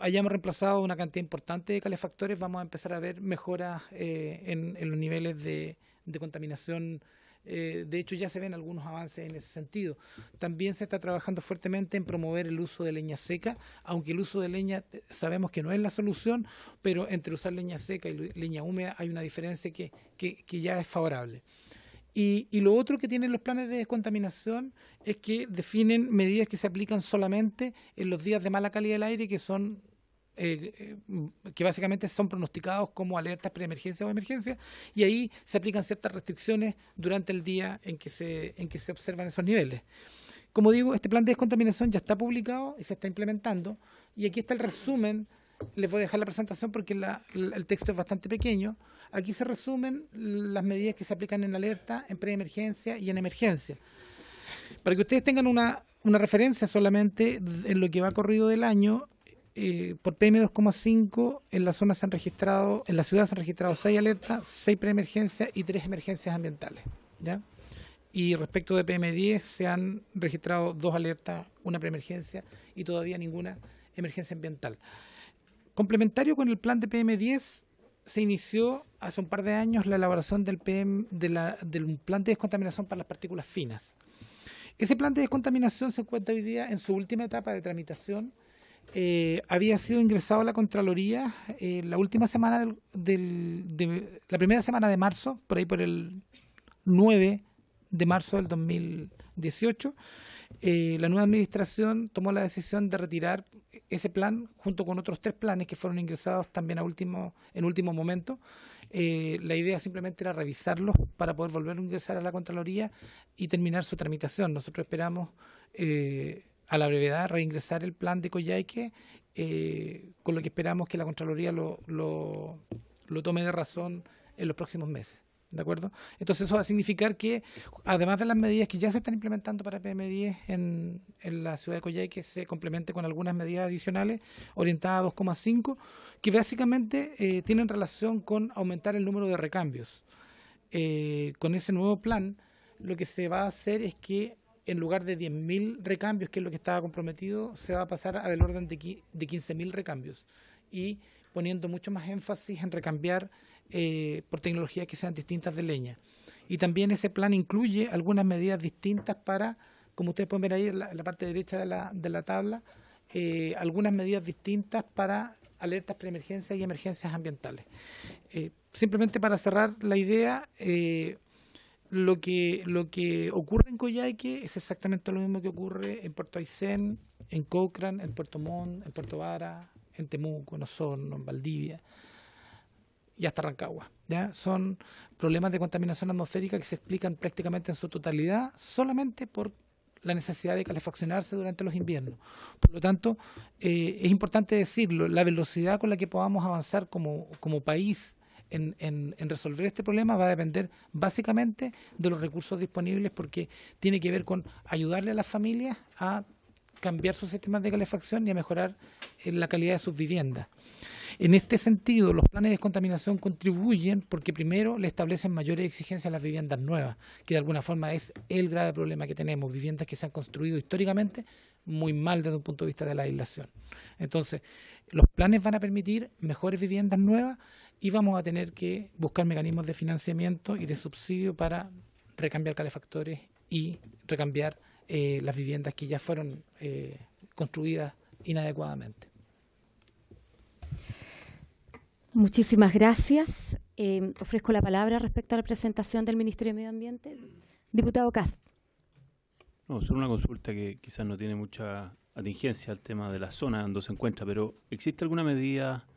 hayamos reemplazado una cantidad importante de calefactores vamos a empezar a ver mejoras en los niveles de contaminación. De hecho, ya se ven algunos avances en ese sentido. También se está trabajando fuertemente en promover el uso de leña seca, aunque el uso de leña sabemos que no es la solución, pero entre usar leña seca y leña húmeda hay una diferencia que ya es favorable. Y lo otro que tienen los planes de descontaminación es que definen medidas que se aplican solamente en los días de mala calidad del aire, que son que básicamente son pronosticados como alertas preemergencia o emergencia, y ahí se aplican ciertas restricciones durante el día en que se observan esos niveles. Como digo, este plan de descontaminación ya está publicado y se está implementando, y aquí está el resumen. Les voy a dejar la presentación porque el texto es bastante pequeño. Aquí se resumen las medidas que se aplican en alerta, en preemergencia y en emergencia. Para que ustedes tengan una referencia solamente en lo que va corrido del año, por PM2,5 en la zona se han registrado, en la ciudad se han registrado 6 alertas, 6 preemergencias y 3 emergencias ambientales, ¿ya? Y respecto de PM10 se han registrado 2 alertas, 1 preemergencia y todavía ninguna emergencia ambiental. Complementario con el plan de PM10, se inició hace un par de años la elaboración del plan de descontaminación para las partículas finas. Ese plan de descontaminación se encuentra hoy día en su última etapa de tramitación. Había sido ingresado a la Contraloría la última semana la primera semana de marzo, por ahí por el 9 de marzo del 2018. La nueva administración tomó la decisión de retirar ese plan junto con otros 3 planes que fueron ingresados también en último momento. La idea simplemente era revisarlos para poder volver a ingresar a la Contraloría y terminar su tramitación. Nosotros esperamos a la brevedad reingresar el plan de Coyhaique, con lo que esperamos que la Contraloría lo tome de razón en los próximos meses. ¿De acuerdo? Entonces eso va a significar que, además de las medidas que ya se están implementando para PM10 en la ciudad de Coyhaique, se complemente con algunas medidas adicionales orientadas a 2,5, que básicamente tienen relación con aumentar el número de recambios. Con ese nuevo plan, lo que se va a hacer es que en lugar de 10.000 recambios, que es lo que estaba comprometido, se va a pasar al orden de 15.000 recambios, y poniendo mucho más énfasis en recambiar por tecnologías que sean distintas de leña. Y también ese plan incluye algunas medidas distintas para, como ustedes pueden ver ahí en la parte derecha de la tabla, algunas medidas distintas para alertas preemergencias y emergencias ambientales. Simplemente para cerrar la idea, lo que ocurre en Coyhaique es exactamente lo mismo que ocurre en Puerto Aysén, en Cochrane, en Puerto Montt, en Puerto Vara, en Temuco, en Osorno, en Valdivia y hasta Rancagua, ¿ya? Son problemas de contaminación atmosférica que se explican prácticamente en su totalidad solamente por la necesidad de calefaccionarse durante los inviernos. Por lo tanto, es importante decirlo, la velocidad con la que podamos avanzar como país en resolver este problema va a depender básicamente de los recursos disponibles, porque tiene que ver con ayudarle a las familias a cambiar sus sistemas de calefacción y a mejorar la calidad de sus viviendas. En este sentido, los planes de descontaminación contribuyen porque primero le establecen mayores exigencias a las viviendas nuevas, que de alguna forma es el grave problema que tenemos, viviendas que se han construido históricamente muy mal desde un punto de vista de la aislación. Entonces, los planes van a permitir mejores viviendas nuevas y vamos a tener que buscar mecanismos de financiamiento y de subsidio para recambiar calefactores y recambiar las viviendas que ya fueron construidas inadecuadamente. Muchísimas gracias. Ofrezco la palabra respecto a la presentación del Ministerio de Medio Ambiente. Diputado Kast. No, solo una consulta que quizás no tiene mucha atingencia al tema de la zona donde se encuentra, pero ¿existe alguna medida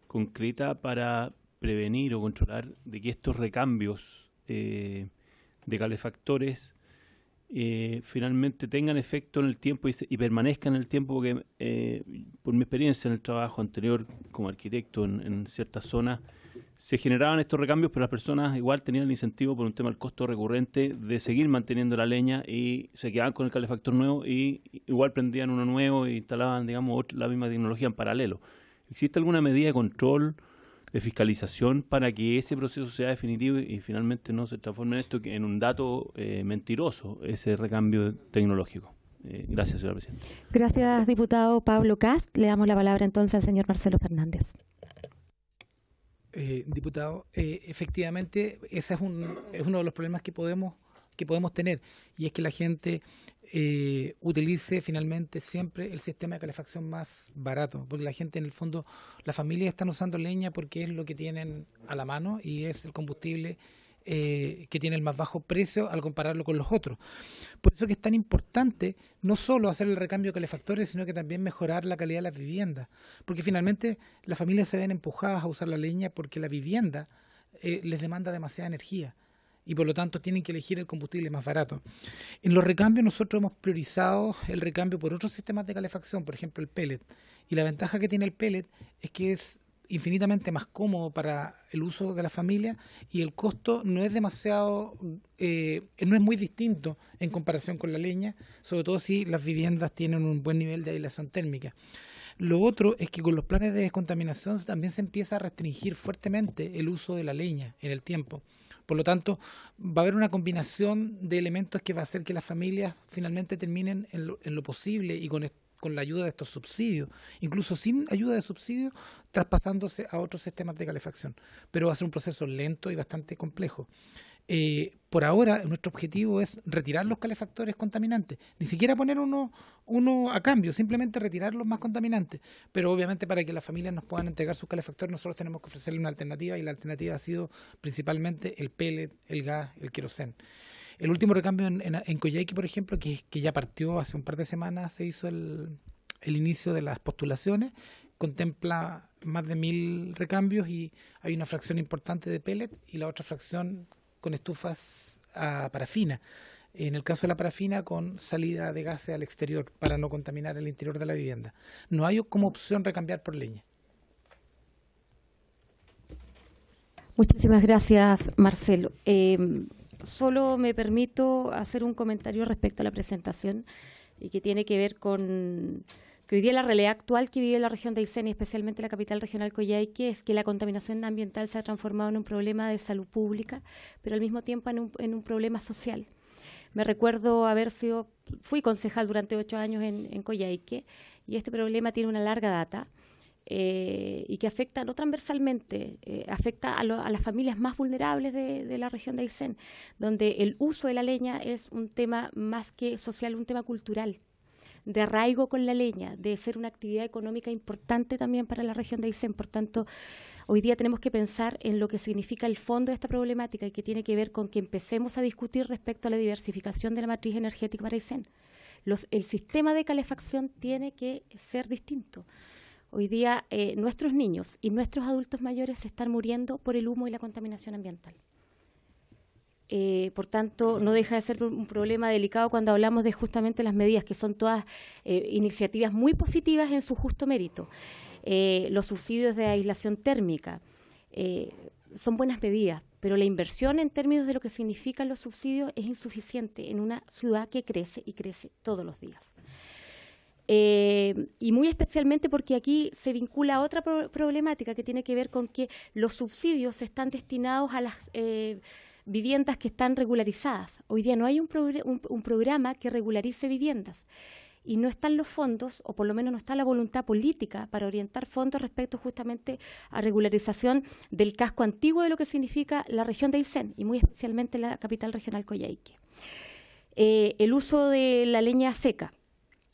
concreta para prevenir o controlar de que estos recambios de calefactores finalmente tengan efecto en el tiempo y permanezcan en el tiempo? Porque por mi experiencia en el trabajo anterior como arquitecto en ciertas zonas se generaban estos recambios, pero las personas igual tenían el incentivo por un tema del costo recurrente de seguir manteniendo la leña y se quedaban con el calefactor nuevo y igual prendían uno nuevo e instalaban, digamos, la misma tecnología en paralelo. ¿Existe alguna medida de control, de fiscalización para que ese proceso sea definitivo y finalmente no se transforme en esto, en un dato mentiroso, ese recambio tecnológico? Gracias, señora presidenta. Gracias, diputado Pablo Kast. Le damos la palabra entonces al señor Marcelo Fernández. Diputado, efectivamente ese es uno de los problemas que podemos tener, y es que la gente utilice finalmente siempre el sistema de calefacción más barato, porque la gente, en el fondo, las familias están usando leña porque es lo que tienen a la mano y es el combustible que tiene el más bajo precio al compararlo con los otros. Por eso que es tan importante no solo hacer el recambio de calefactores, sino que también mejorar la calidad de las viviendas, porque finalmente las familias se ven empujadas a usar la leña porque la vivienda les demanda demasiada energía y por lo tanto tienen que elegir el combustible más barato. En los recambios nosotros hemos priorizado el recambio por otros sistemas de calefacción, por ejemplo el pellet, y la ventaja que tiene el pellet es que es infinitamente más cómodo para el uso de la familia y el costo no es demasiado, no es muy distinto en comparación con la leña, sobre todo si las viviendas tienen un buen nivel de aislación térmica. Lo otro es que con los planes de descontaminación también se empieza a restringir fuertemente el uso de la leña en el tiempo. Por lo tanto, va a haber una combinación de elementos que va a hacer que las familias finalmente terminen en lo posible y con la ayuda de estos subsidios, incluso sin ayuda de subsidios, traspasándose a otros sistemas de calefacción. Pero va a ser un proceso lento y bastante complejo. Por ahora, nuestro objetivo es retirar los calefactores contaminantes, ni siquiera poner uno a cambio, simplemente retirar los más contaminantes. Pero obviamente para que las familias nos puedan entregar sus calefactores, nosotros tenemos que ofrecerle una alternativa y la alternativa ha sido principalmente el pellet, el gas, el querosén. El último recambio en Coyhaique, por ejemplo, que ya partió hace un par de semanas, se hizo el inicio de las postulaciones, contempla más de 1000 recambios y hay una fracción importante de pellet y la otra fracción con estufas a parafina. En el caso de la parafina, con salida de gases al exterior para no contaminar el interior de la vivienda. No hay como opción recambiar por leña. Muchísimas gracias, Marcelo. Solo me permito hacer un comentario respecto a la presentación y que tiene que ver con que hoy día la realidad actual que vive la región de Aysén y especialmente la capital regional Coyhaique es que la contaminación ambiental se ha transformado en un problema de salud pública, pero al mismo tiempo en un problema social. Me recuerdo fui concejal durante 8 años en Coyhaique y este problema tiene una larga data. Y que afecta no transversalmente, afecta a las familias más vulnerables de la región de Aysén, donde el uso de la leña es un tema más que social, un tema cultural, de arraigo con la leña, de ser una actividad económica importante también para la región de Aysén. Por tanto, hoy día tenemos que pensar en lo que significa el fondo de esta problemática y que tiene que ver con que empecemos a discutir respecto a la diversificación de la matriz energética para Aysén. El sistema de calefacción tiene que ser distinto. Hoy día nuestros niños y nuestros adultos mayores se están muriendo por el humo y la contaminación ambiental. Por tanto, no deja de ser un problema delicado cuando hablamos de justamente las medidas, que son todas iniciativas muy positivas en su justo mérito. Los subsidios de aislación térmica son buenas medidas, pero la inversión en términos de lo que significan los subsidios es insuficiente en una ciudad que crece y crece todos los días. Y muy especialmente porque aquí se vincula a otra problemática que tiene que ver con que los subsidios están destinados a las viviendas que están regularizadas. Hoy día no hay un programa que regularice viviendas y no están los fondos, o por lo menos no está la voluntad política para orientar fondos respecto justamente a regularización del casco antiguo de lo que significa la región de Aysén y muy especialmente la capital regional Coyhaique. El uso de la leña seca.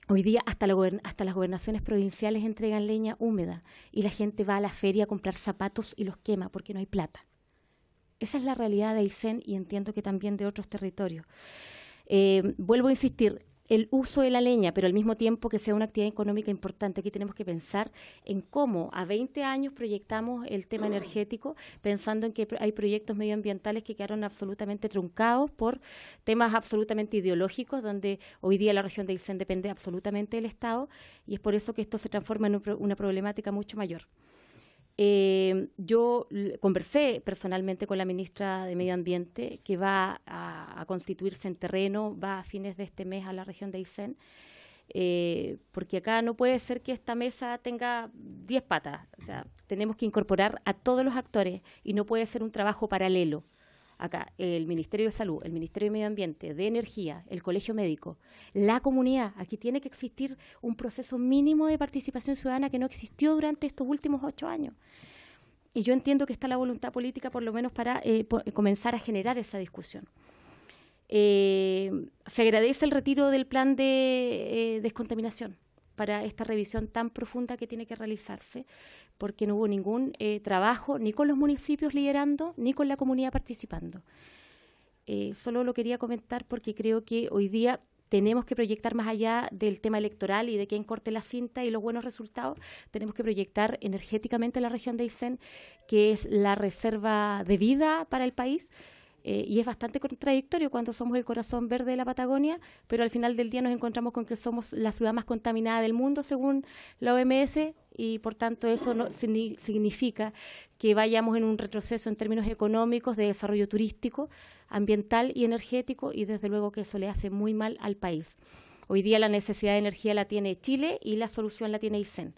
Hoy día hasta las gobernaciones provinciales entregan leña húmeda y la gente va a la feria a comprar zapatos y los quema porque no hay plata. Esa es la realidad de Aysén y entiendo que también de otros territorios. Vuelvo a insistir, el uso de la leña, pero al mismo tiempo que sea una actividad económica importante. Aquí tenemos que pensar en cómo a 20 años proyectamos el tema energético, pensando en que hay proyectos medioambientales que quedaron absolutamente truncados por temas absolutamente ideológicos, donde hoy día la región de Aysén depende absolutamente del Estado, y es por eso que esto se transforma en una problemática mucho mayor. Yo conversé personalmente con la ministra de Medio Ambiente, que va a constituirse en terreno, va a fines de este mes a la región de Aysén, porque acá no puede ser que esta mesa tenga 10 patas, o sea, tenemos que incorporar a todos los actores y no puede ser un trabajo paralelo. Acá el Ministerio de Salud, el Ministerio de Medio Ambiente, de Energía, el Colegio Médico, la comunidad. Aquí tiene que existir un proceso mínimo de participación ciudadana que no existió durante estos últimos 8 años. Y yo entiendo que está la voluntad política por lo menos para comenzar a generar esa discusión. Se agradece el retiro del plan de descontaminación. para esta revisión tan profunda que tiene que realizarse, porque no hubo ningún trabajo ni con los municipios liderando, ni con la comunidad participando. Solo lo quería comentar porque creo que hoy día tenemos que proyectar más allá del tema electoral y de quién corte la cinta y los buenos resultados. Tenemos que proyectar energéticamente la región de Aysén, que es la reserva de vida para el país. Y es bastante contradictorio cuando somos el corazón verde de la Patagonia, pero al final del día nos encontramos con que somos la ciudad más contaminada del mundo según la OMS, y por tanto eso no significa que vayamos en un retroceso en términos económicos, de desarrollo turístico, ambiental y energético, y desde luego que eso le hace muy mal al país. Hoy día la necesidad de energía la tiene Chile y la solución la tiene Aysén.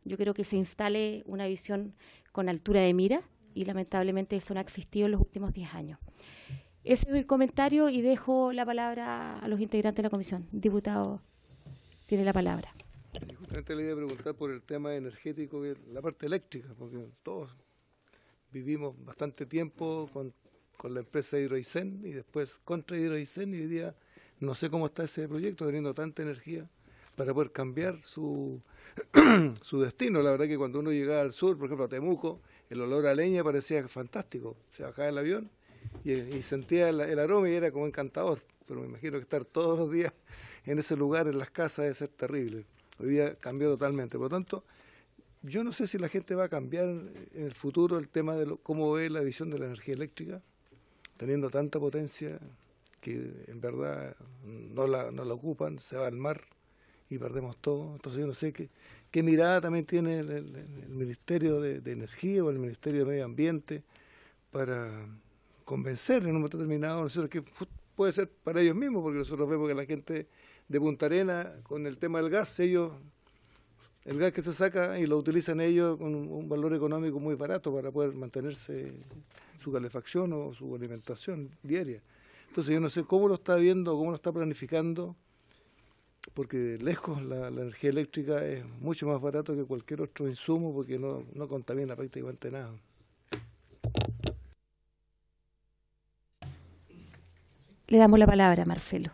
Yo creo que se instale una visión con altura de mira, y lamentablemente eso no ha existido en los últimos 10 años. Ese es el comentario y dejo la palabra a los integrantes de la comisión. Diputado, tiene la palabra. Y justamente le iba a preguntar por el tema energético, que es la parte eléctrica, porque todos vivimos bastante tiempo con la empresa Hidro Aysén y después contra Hidro Aysén, y hoy día no sé cómo está ese proyecto teniendo tanta energía para poder cambiar su destino. La verdad que cuando uno llegaba al sur, por ejemplo a Temuco, el olor a leña parecía fantástico. Se bajaba el avión y sentía el aroma y era como encantador. Pero me imagino que estar todos los días en ese lugar, en las casas, debe ser terrible. Hoy día cambió totalmente. Por lo tanto, yo no sé si la gente va a cambiar en el futuro el tema de cómo ve la visión de la energía eléctrica, teniendo tanta potencia que en verdad no la ocupan, se va al mar y perdemos todo. Entonces yo no sé qué mirada también tiene el Ministerio de Energía o el Ministerio de Medio Ambiente para convencer en un momento determinado, nosotros, que puede ser para ellos mismos, porque nosotros vemos que la gente de Punta Arenas, con el tema del gas, el gas que se saca y lo utilizan ellos con un valor económico muy barato para poder mantenerse su calefacción o su alimentación diaria. Entonces yo no sé cómo lo está viendo, cómo lo está planificando, porque lejos la energía eléctrica es mucho más barato que cualquier otro insumo, porque no contamina prácticamente nada. Le damos la palabra a Marcelo.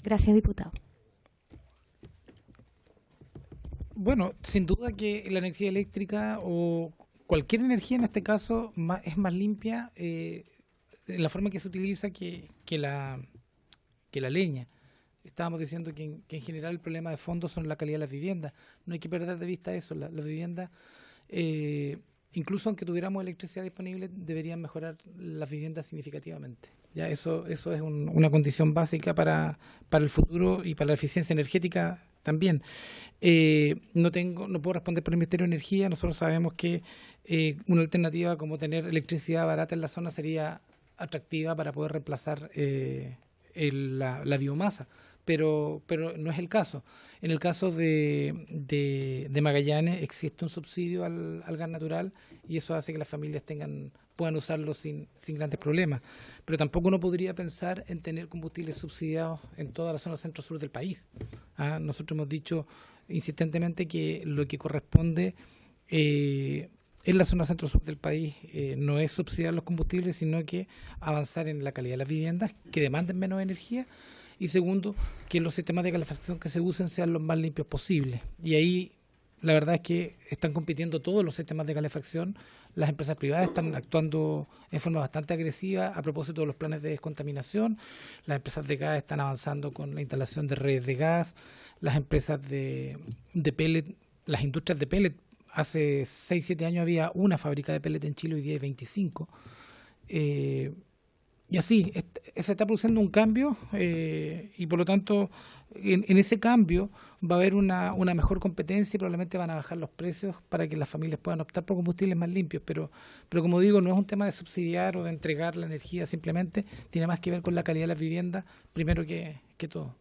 Gracias, diputado. Bueno, sin duda que la energía eléctrica o cualquier energía en este caso es más limpia en la forma que se utiliza que la leña. Estábamos diciendo que en general el problema de fondo son la calidad de las viviendas. No hay que perder de vista eso. Las viviendas, incluso aunque tuviéramos electricidad disponible, deberían mejorar las viviendas significativamente. Ya eso es una condición básica para el futuro y para la eficiencia energética también. No puedo responder por el Ministerio de Energía. Nosotros sabemos que una alternativa como tener electricidad barata en la zona sería atractiva para poder reemplazar la biomasa, pero no es el caso. En el caso de Magallanes existe un subsidio al gas natural y eso hace que las familias puedan usarlo sin grandes problemas. Pero tampoco uno podría pensar en tener combustibles subsidiados en toda la zona centro-sur del país. Nosotros hemos dicho insistentemente que lo que corresponde en la zona centro-sur del país no es subsidiar los combustibles, sino que avanzar en la calidad de las viviendas, que demanden menos energía, y segundo, que los sistemas de calefacción que se usen sean los más limpios posibles. Y ahí la verdad es que están compitiendo todos los sistemas de calefacción. Las empresas privadas están actuando en forma bastante agresiva a propósito de los planes de descontaminación. Las empresas de gas están avanzando con la instalación de redes de gas. Las empresas de pellet, las industrias de pellet, hace 6-7 años había una fábrica de pellet en Chile, hoy día hay 25. Y así, se está produciendo un cambio y por lo tanto en ese cambio va a haber una mejor competencia y probablemente van a bajar los precios para que las familias puedan optar por combustibles más limpios. Pero como digo, no es un tema de subsidiar o de entregar la energía, simplemente tiene más que ver con la calidad de las viviendas, primero que todo.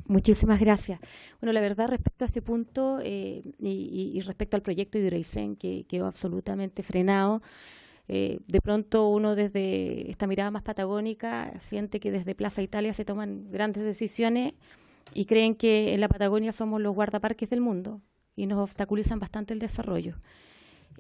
Muchísimas gracias. Bueno, la verdad, respecto a ese punto y respecto al proyecto de Hidro Aysén, que quedó absolutamente frenado, de pronto uno desde esta mirada más patagónica siente que desde Plaza Italia se toman grandes decisiones y creen que en la Patagonia somos los guardaparques del mundo y nos obstaculizan bastante el desarrollo.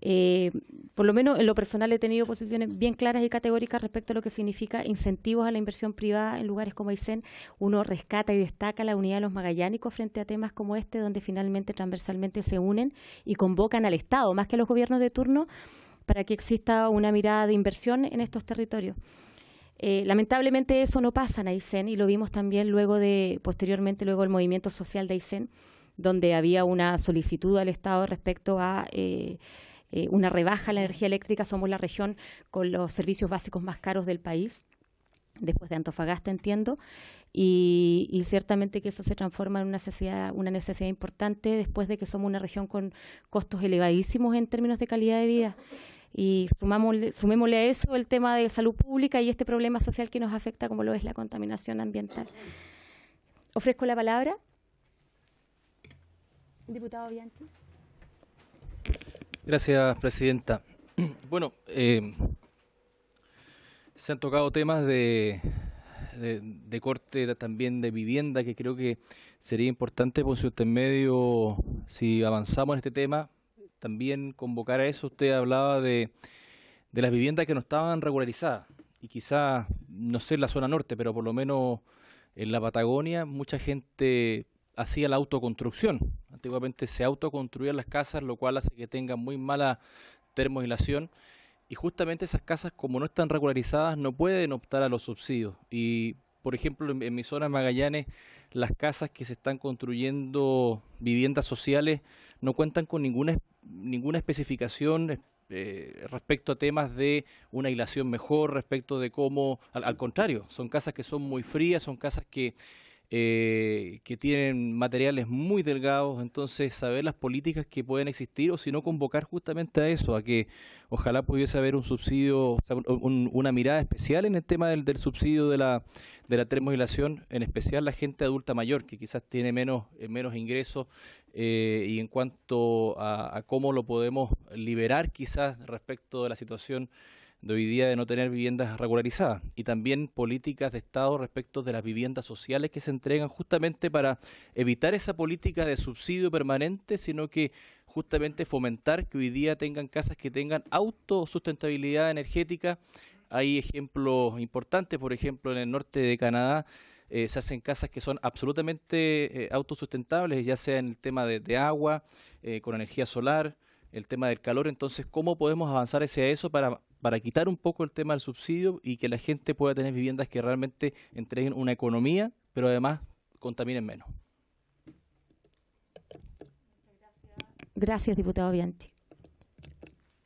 Por lo menos en lo personal he tenido posiciones bien claras y categóricas respecto a lo que significa incentivos a la inversión privada en lugares como Aysén. Uno rescata y destaca la unidad de los magallánicos frente a temas como este, donde finalmente transversalmente se unen y convocan al Estado, más que a los gobiernos de turno, para que exista una mirada de inversión en estos territorios. Lamentablemente eso no pasa en Aysén, y lo vimos también posteriormente luego del movimiento social de Aysén, donde había una solicitud al Estado respecto a una rebaja en la energía eléctrica. Somos la región con los servicios básicos más caros del país, después de Antofagasta, entiendo, y ciertamente que eso se transforma en una necesidad importante después de que somos una región con costos elevadísimos en términos de calidad de vida. Y sumémosle a eso el tema de salud pública y este problema social que nos afecta, como lo es la contaminación ambiental. Ofrezco la palabra. Diputado Bianchi. Gracias, presidenta. Bueno, se han tocado temas de corte también de vivienda, que creo que sería importante por su intermedio, si avanzamos en este tema, también convocar a eso. Usted hablaba de las viviendas que no estaban regularizadas, y quizás, no sé en la zona norte, pero por lo menos en la Patagonia, mucha gente hacía la autoconstrucción. Antiguamente se autoconstruían las casas, lo cual hace que tengan muy mala termoislación, y justamente esas casas, como no están regularizadas, no pueden optar a los subsidios. Y, por ejemplo, en mi zona de Magallanes, las casas que se están construyendo, viviendas sociales, no cuentan con ninguna especificación respecto a temas de una aislación mejor, respecto de cómo, al contrario, son casas que son muy frías, son casas que tienen materiales muy delgados. Entonces, saber las políticas que pueden existir, o si no, convocar justamente a eso, a que ojalá pudiese haber un subsidio, o sea, una mirada especial en el tema del subsidio de la termoislación, en especial la gente adulta mayor, que quizás tiene menos ingresos, y en cuanto a cómo lo podemos liberar quizás respecto de la situación de hoy día de no tener viviendas regularizadas, y también políticas de Estado respecto de las viviendas sociales que se entregan, justamente para evitar esa política de subsidio permanente, sino que justamente fomentar que hoy día tengan casas que tengan autosustentabilidad energética. Hay ejemplos importantes, por ejemplo, en el norte de Canadá se hacen casas que son absolutamente autosustentables, ya sea en el tema de agua, con energía solar, el tema del calor. Entonces, ¿cómo podemos avanzar hacia eso para quitar un poco el tema del subsidio y que la gente pueda tener viviendas que realmente entreguen una economía, pero además contaminen menos? Gracias, diputado Bianchi.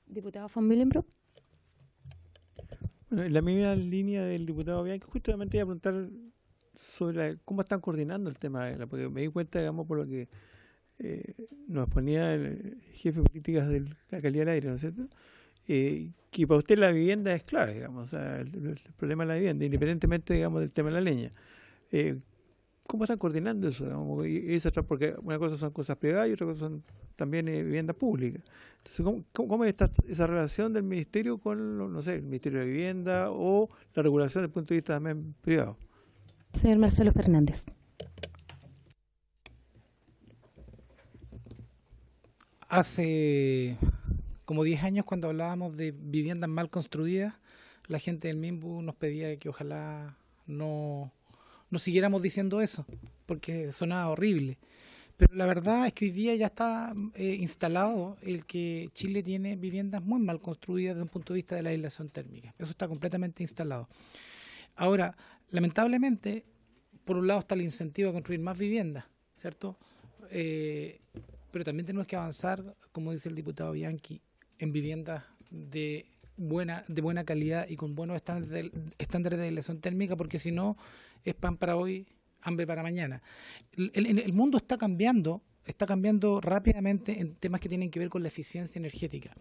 Diputado von Millenbroek. Bueno, en la misma línea del diputado Bianchi, justamente iba a preguntar sobre cómo están coordinando el tema, porque me di cuenta, digamos, por lo que nos ponía el jefe de políticas de la calidad del aire, ¿no es cierto? Que para usted la vivienda es clave, digamos, o sea, el problema de la vivienda, independientemente, digamos, del tema de la leña. ¿Cómo están coordinando eso? Digamos? Y eso, porque una cosa son cosas privadas y otra cosa son también viviendas públicas. Entonces, ¿cómo está esa relación del ministerio con, no sé, el Ministerio de Vivienda o la regulación desde el punto de vista también privado? Señor Marcelo Fernández. Hace como 10 años, cuando hablábamos de viviendas mal construidas, la gente del MIMBU nos pedía que ojalá no siguiéramos diciendo eso, porque sonaba horrible. Pero la verdad es que hoy día ya está instalado el que Chile tiene viviendas muy mal construidas desde un punto de vista de la aislación térmica. Eso está completamente instalado. Ahora, lamentablemente, por un lado está el incentivo a construir más viviendas, ¿cierto? Pero también tenemos que avanzar, como dice el diputado Bianchi, en viviendas de buena calidad y con buenos estándares de aislación térmica, porque si no, es pan para hoy, hambre para mañana. El mundo está cambiando rápidamente en temas que tienen que ver con la eficiencia energética.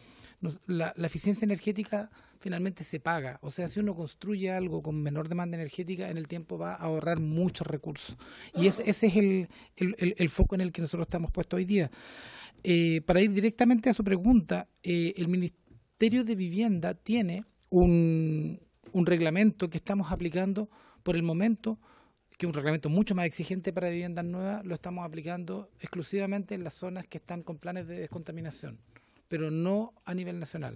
La eficiencia energética finalmente se paga, o sea, si uno construye algo con menor demanda energética, en el tiempo va a ahorrar muchos recursos. Y ese es el foco en el que nosotros estamos puestos hoy día. Para ir directamente a su pregunta, el Ministerio de Vivienda tiene un reglamento que estamos aplicando por el momento, que es un reglamento mucho más exigente para viviendas nuevas. Lo estamos aplicando exclusivamente en las zonas que están con planes de descontaminación, pero no a nivel nacional.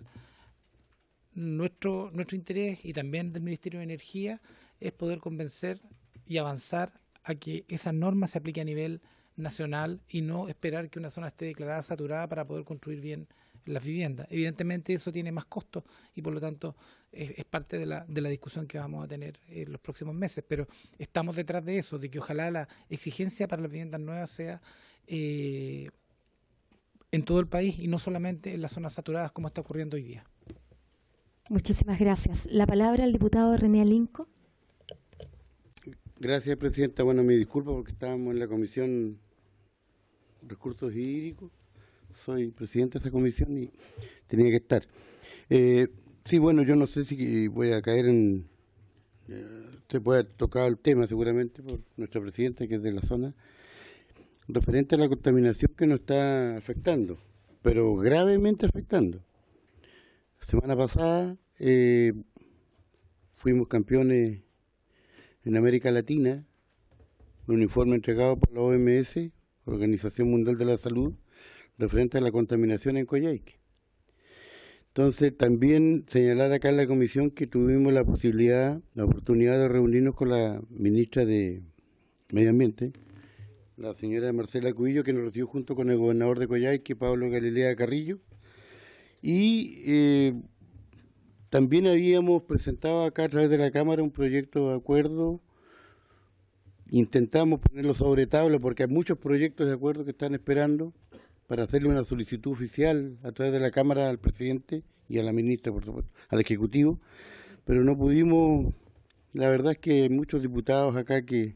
Nuestro interés, y también del Ministerio de Energía, es poder convencer y avanzar a que esa norma se aplique a nivel nacional y no esperar que una zona esté declarada saturada para poder construir bien las viviendas. Evidentemente eso tiene más costos y por lo tanto es parte de la discusión que vamos a tener en los próximos meses, pero estamos detrás de eso, de que ojalá la exigencia para las viviendas nuevas sea en todo el país y no solamente en las zonas saturadas como está ocurriendo hoy día. Muchísimas gracias. La palabra al diputado René Alinco. Gracias, Presidenta. Bueno, me disculpo porque estábamos en la Comisión Recursos Hídricos. Soy presidente de esa comisión y tenía que estar. Sí, bueno, yo no sé si voy a caer en... se puede tocar el tema seguramente por nuestra presidenta, que es de la zona, referente a la contaminación que nos está afectando, pero gravemente afectando. La semana pasada fuimos campeones en América Latina, un informe entregado por la OMS, Organización Mundial de la Salud, referente a la contaminación en Coyhaique. Entonces, también señalar acá en la comisión que tuvimos la oportunidad de reunirnos con la ministra de Medio Ambiente, la señora Marcela Cubillo, que nos recibió junto con el gobernador de Coyhaique, Pablo Galilea Carrillo, y también habíamos presentado acá a través de la Cámara un proyecto de acuerdo. Intentamos ponerlo sobre tabla porque hay muchos proyectos de acuerdo que están esperando para hacerle una solicitud oficial a través de la Cámara al presidente y a la ministra, por supuesto, al Ejecutivo, pero no pudimos. La verdad es que hay muchos diputados acá que,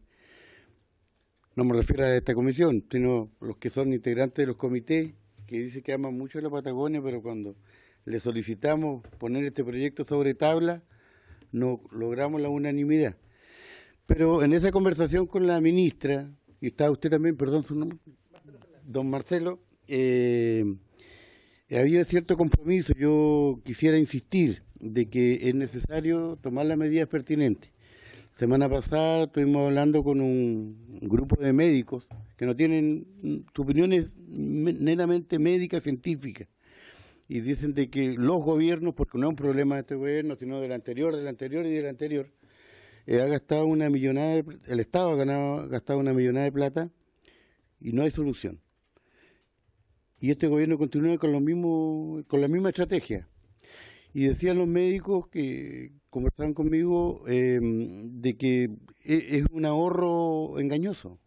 no me refiero a esta comisión, sino los que son integrantes de los comités, que dicen que aman mucho la Patagonia, pero cuando le solicitamos poner este proyecto sobre tabla, no logramos la unanimidad. Pero en esa conversación con la ministra, y está usted también, perdón su nombre, don Marcelo, había cierto compromiso. Yo quisiera insistir de que es necesario tomar las medidas pertinentes. Semana pasada estuvimos hablando con un grupo de médicos que no tienen sus opiniones meramente médicas, científicas, y dicen de que los gobiernos, porque no es un problema de este gobierno, sino del anterior y del anterior, ha gastado una millonada, el Estado ha gastado una millonada de plata y no hay solución. Y este gobierno continúa con la misma estrategia. Y decían los médicos que conversaban conmigo de que es un ahorro engañoso,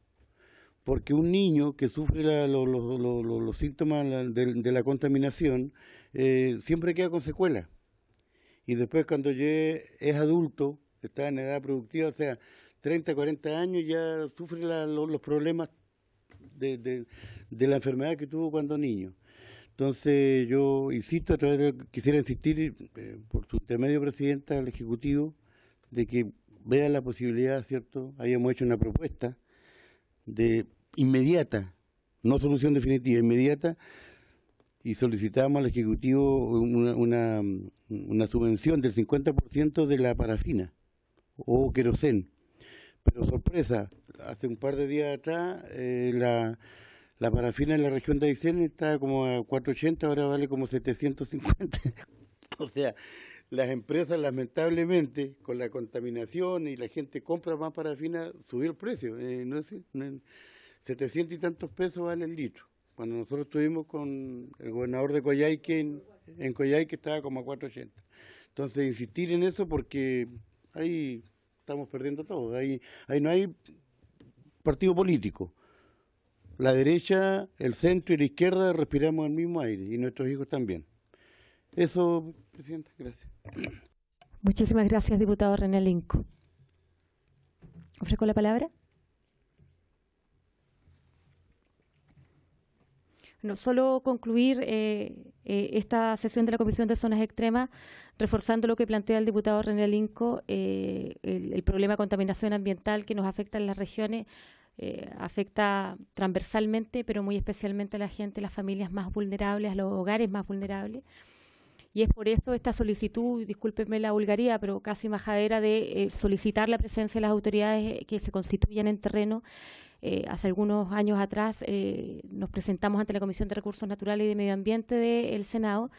porque un niño que sufre los síntomas de la contaminación siempre queda con secuelas. Y después cuando es adulto, está en edad productiva, o sea, 30, 40 años, ya sufre los problemas de la enfermedad que tuvo cuando niño. Entonces yo insisto, quisiera insistir por su intermedio, Presidenta, al Ejecutivo, de que vea la posibilidad, ¿cierto? Habíamos hecho una propuesta de inmediata, no solución definitiva, inmediata, y solicitamos al Ejecutivo una subvención del 50% de la parafina o querosén. Pero sorpresa, hace un par de días atrás la parafina en la región de Aysén estaba como a 480, ahora vale como 750. O sea, las empresas lamentablemente con la contaminación y la gente compra más parafina, subió el precio. 700 y tantos pesos vale el litro. Cuando nosotros estuvimos con el gobernador de Coyhaique, en Coyhaique estaba como a 480. Entonces insistir en eso porque ahí estamos perdiendo todo. Ahí no hay partido político. La derecha, el centro y la izquierda respiramos el mismo aire y nuestros hijos también. Eso, Presidenta, gracias. Muchísimas gracias, diputado René Alinco. ¿Ofrezco la palabra? No, solo concluir esta sesión de la Comisión de Zonas Extremas, reforzando lo que plantea el diputado René Alinco, el problema de contaminación ambiental que nos afecta en las regiones, afecta transversalmente, pero muy especialmente a la gente, las familias más vulnerables, a los hogares más vulnerables. Y es por eso esta solicitud, discúlpenme la vulgaridad, pero casi majadera de solicitar la presencia de las autoridades que se constituyan en terreno hace algunos años atrás nos presentamos ante la Comisión de Recursos Naturales y de Medio Ambiente del Senado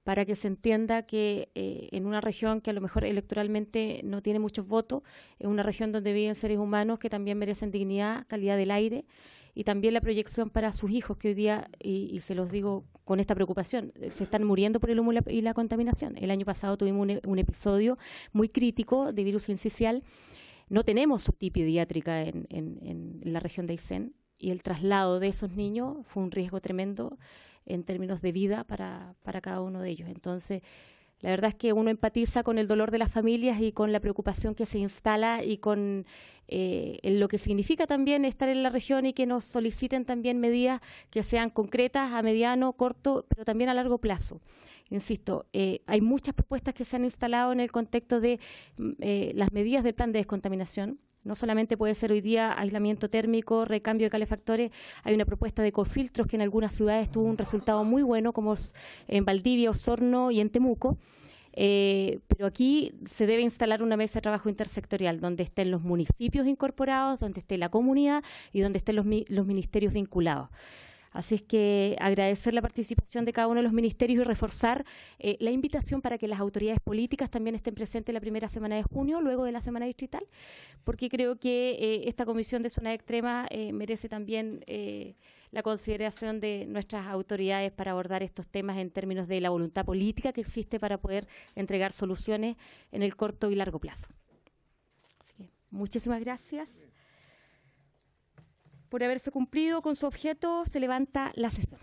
para que se entienda que en una región que a lo mejor electoralmente no tiene muchos votos, es una región donde viven seres humanos que también merecen dignidad, calidad del aire y también la proyección para sus hijos que hoy día, y se los digo con esta preocupación, se están muriendo por el humo y la contaminación. El año pasado tuvimos un episodio muy crítico de virus sincicial. No tenemos UTI pediátrica en la región de Aysén y el traslado de esos niños fue un riesgo tremendo en términos de vida para cada uno de ellos. Entonces, la verdad es que uno empatiza con el dolor de las familias y con la preocupación que se instala y con lo que significa también estar en la región y que nos soliciten también medidas que sean concretas a mediano, corto, pero también a largo plazo. Insisto, hay muchas propuestas que se han instalado en el contexto de las medidas del plan de descontaminación. No solamente puede ser hoy día aislamiento térmico, recambio de calefactores, hay una propuesta de ecofiltros que en algunas ciudades tuvo un resultado muy bueno, como en Valdivia, Osorno y en Temuco. Pero aquí se debe instalar una mesa de trabajo intersectorial donde estén los municipios incorporados, donde esté la comunidad y donde estén los ministerios vinculados. Así es que agradecer la participación de cada uno de los ministerios y reforzar la invitación para que las autoridades políticas también estén presentes la primera semana de junio, luego de la semana distrital, porque creo que esta comisión de zona extrema merece también la consideración de nuestras autoridades para abordar estos temas en términos de la voluntad política que existe para poder entregar soluciones en el corto y largo plazo. Así que muchísimas gracias. Por haberse cumplido con su objeto, se levanta la sesión.